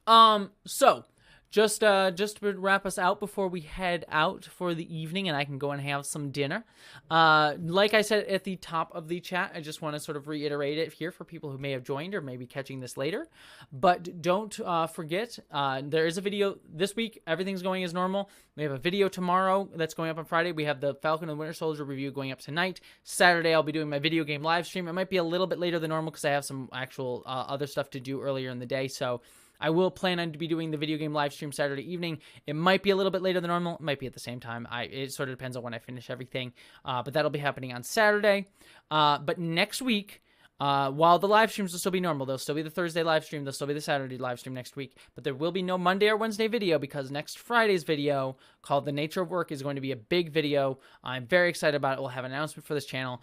so just to wrap us out before we head out for the evening, and I can go and have some dinner. Like I said at the top of the chat, I just want to sort of reiterate it here for people who may have joined or maybe catching this later. But don't forget, there is a video this week. Everything's going as normal. We have a video tomorrow that's going up on Friday. We have the Falcon and the Winter Soldier review going up tonight. Saturday, I'll be doing my video game live stream. It might be a little bit later than normal because I have some actual other stuff to do earlier in the day. So I will plan on to be doing the video game live stream Saturday evening. It might be a little bit later than normal. It might be at the same time. It sort of depends on when I finish everything. But that'll be happening on Saturday. But next week, while the live streams will still be normal, there'll still be the Thursday live stream, there'll still be the Saturday live stream next week, but there will be no Monday or Wednesday video because next Friday's video called The Nature of Work is going to be a big video. I'm very excited about it. We'll have an announcement for this channel.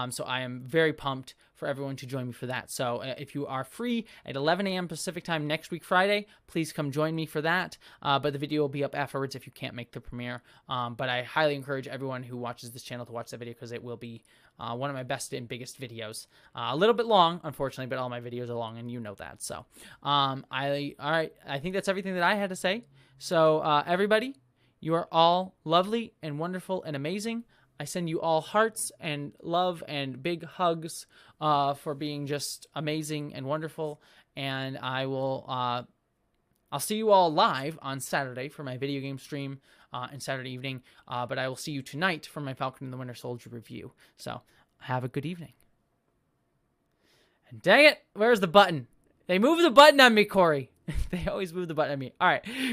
So I am very pumped for everyone to join me for that. So if you are free at 11 a.m. Pacific time next week, Friday, please come join me for that. But the video will be up afterwards if you can't make the premiere. But I highly encourage everyone who watches this channel to watch that video because it will be one of my best and biggest videos. A little bit long, unfortunately, but all my videos are long, and you know that. So, all right. I think that's everything that I had to say. So, everybody, you are all lovely and wonderful and amazing. I send you all hearts and love and big hugs for being just amazing and wonderful. And I will, I'll see you all live on Saturday for my video game stream and Saturday evening. But I will see you tonight for my Falcon and the Winter Soldier review. So have a good evening. And dang it, where's the button? They move the button on me, Corey. They always move the button on me. All right.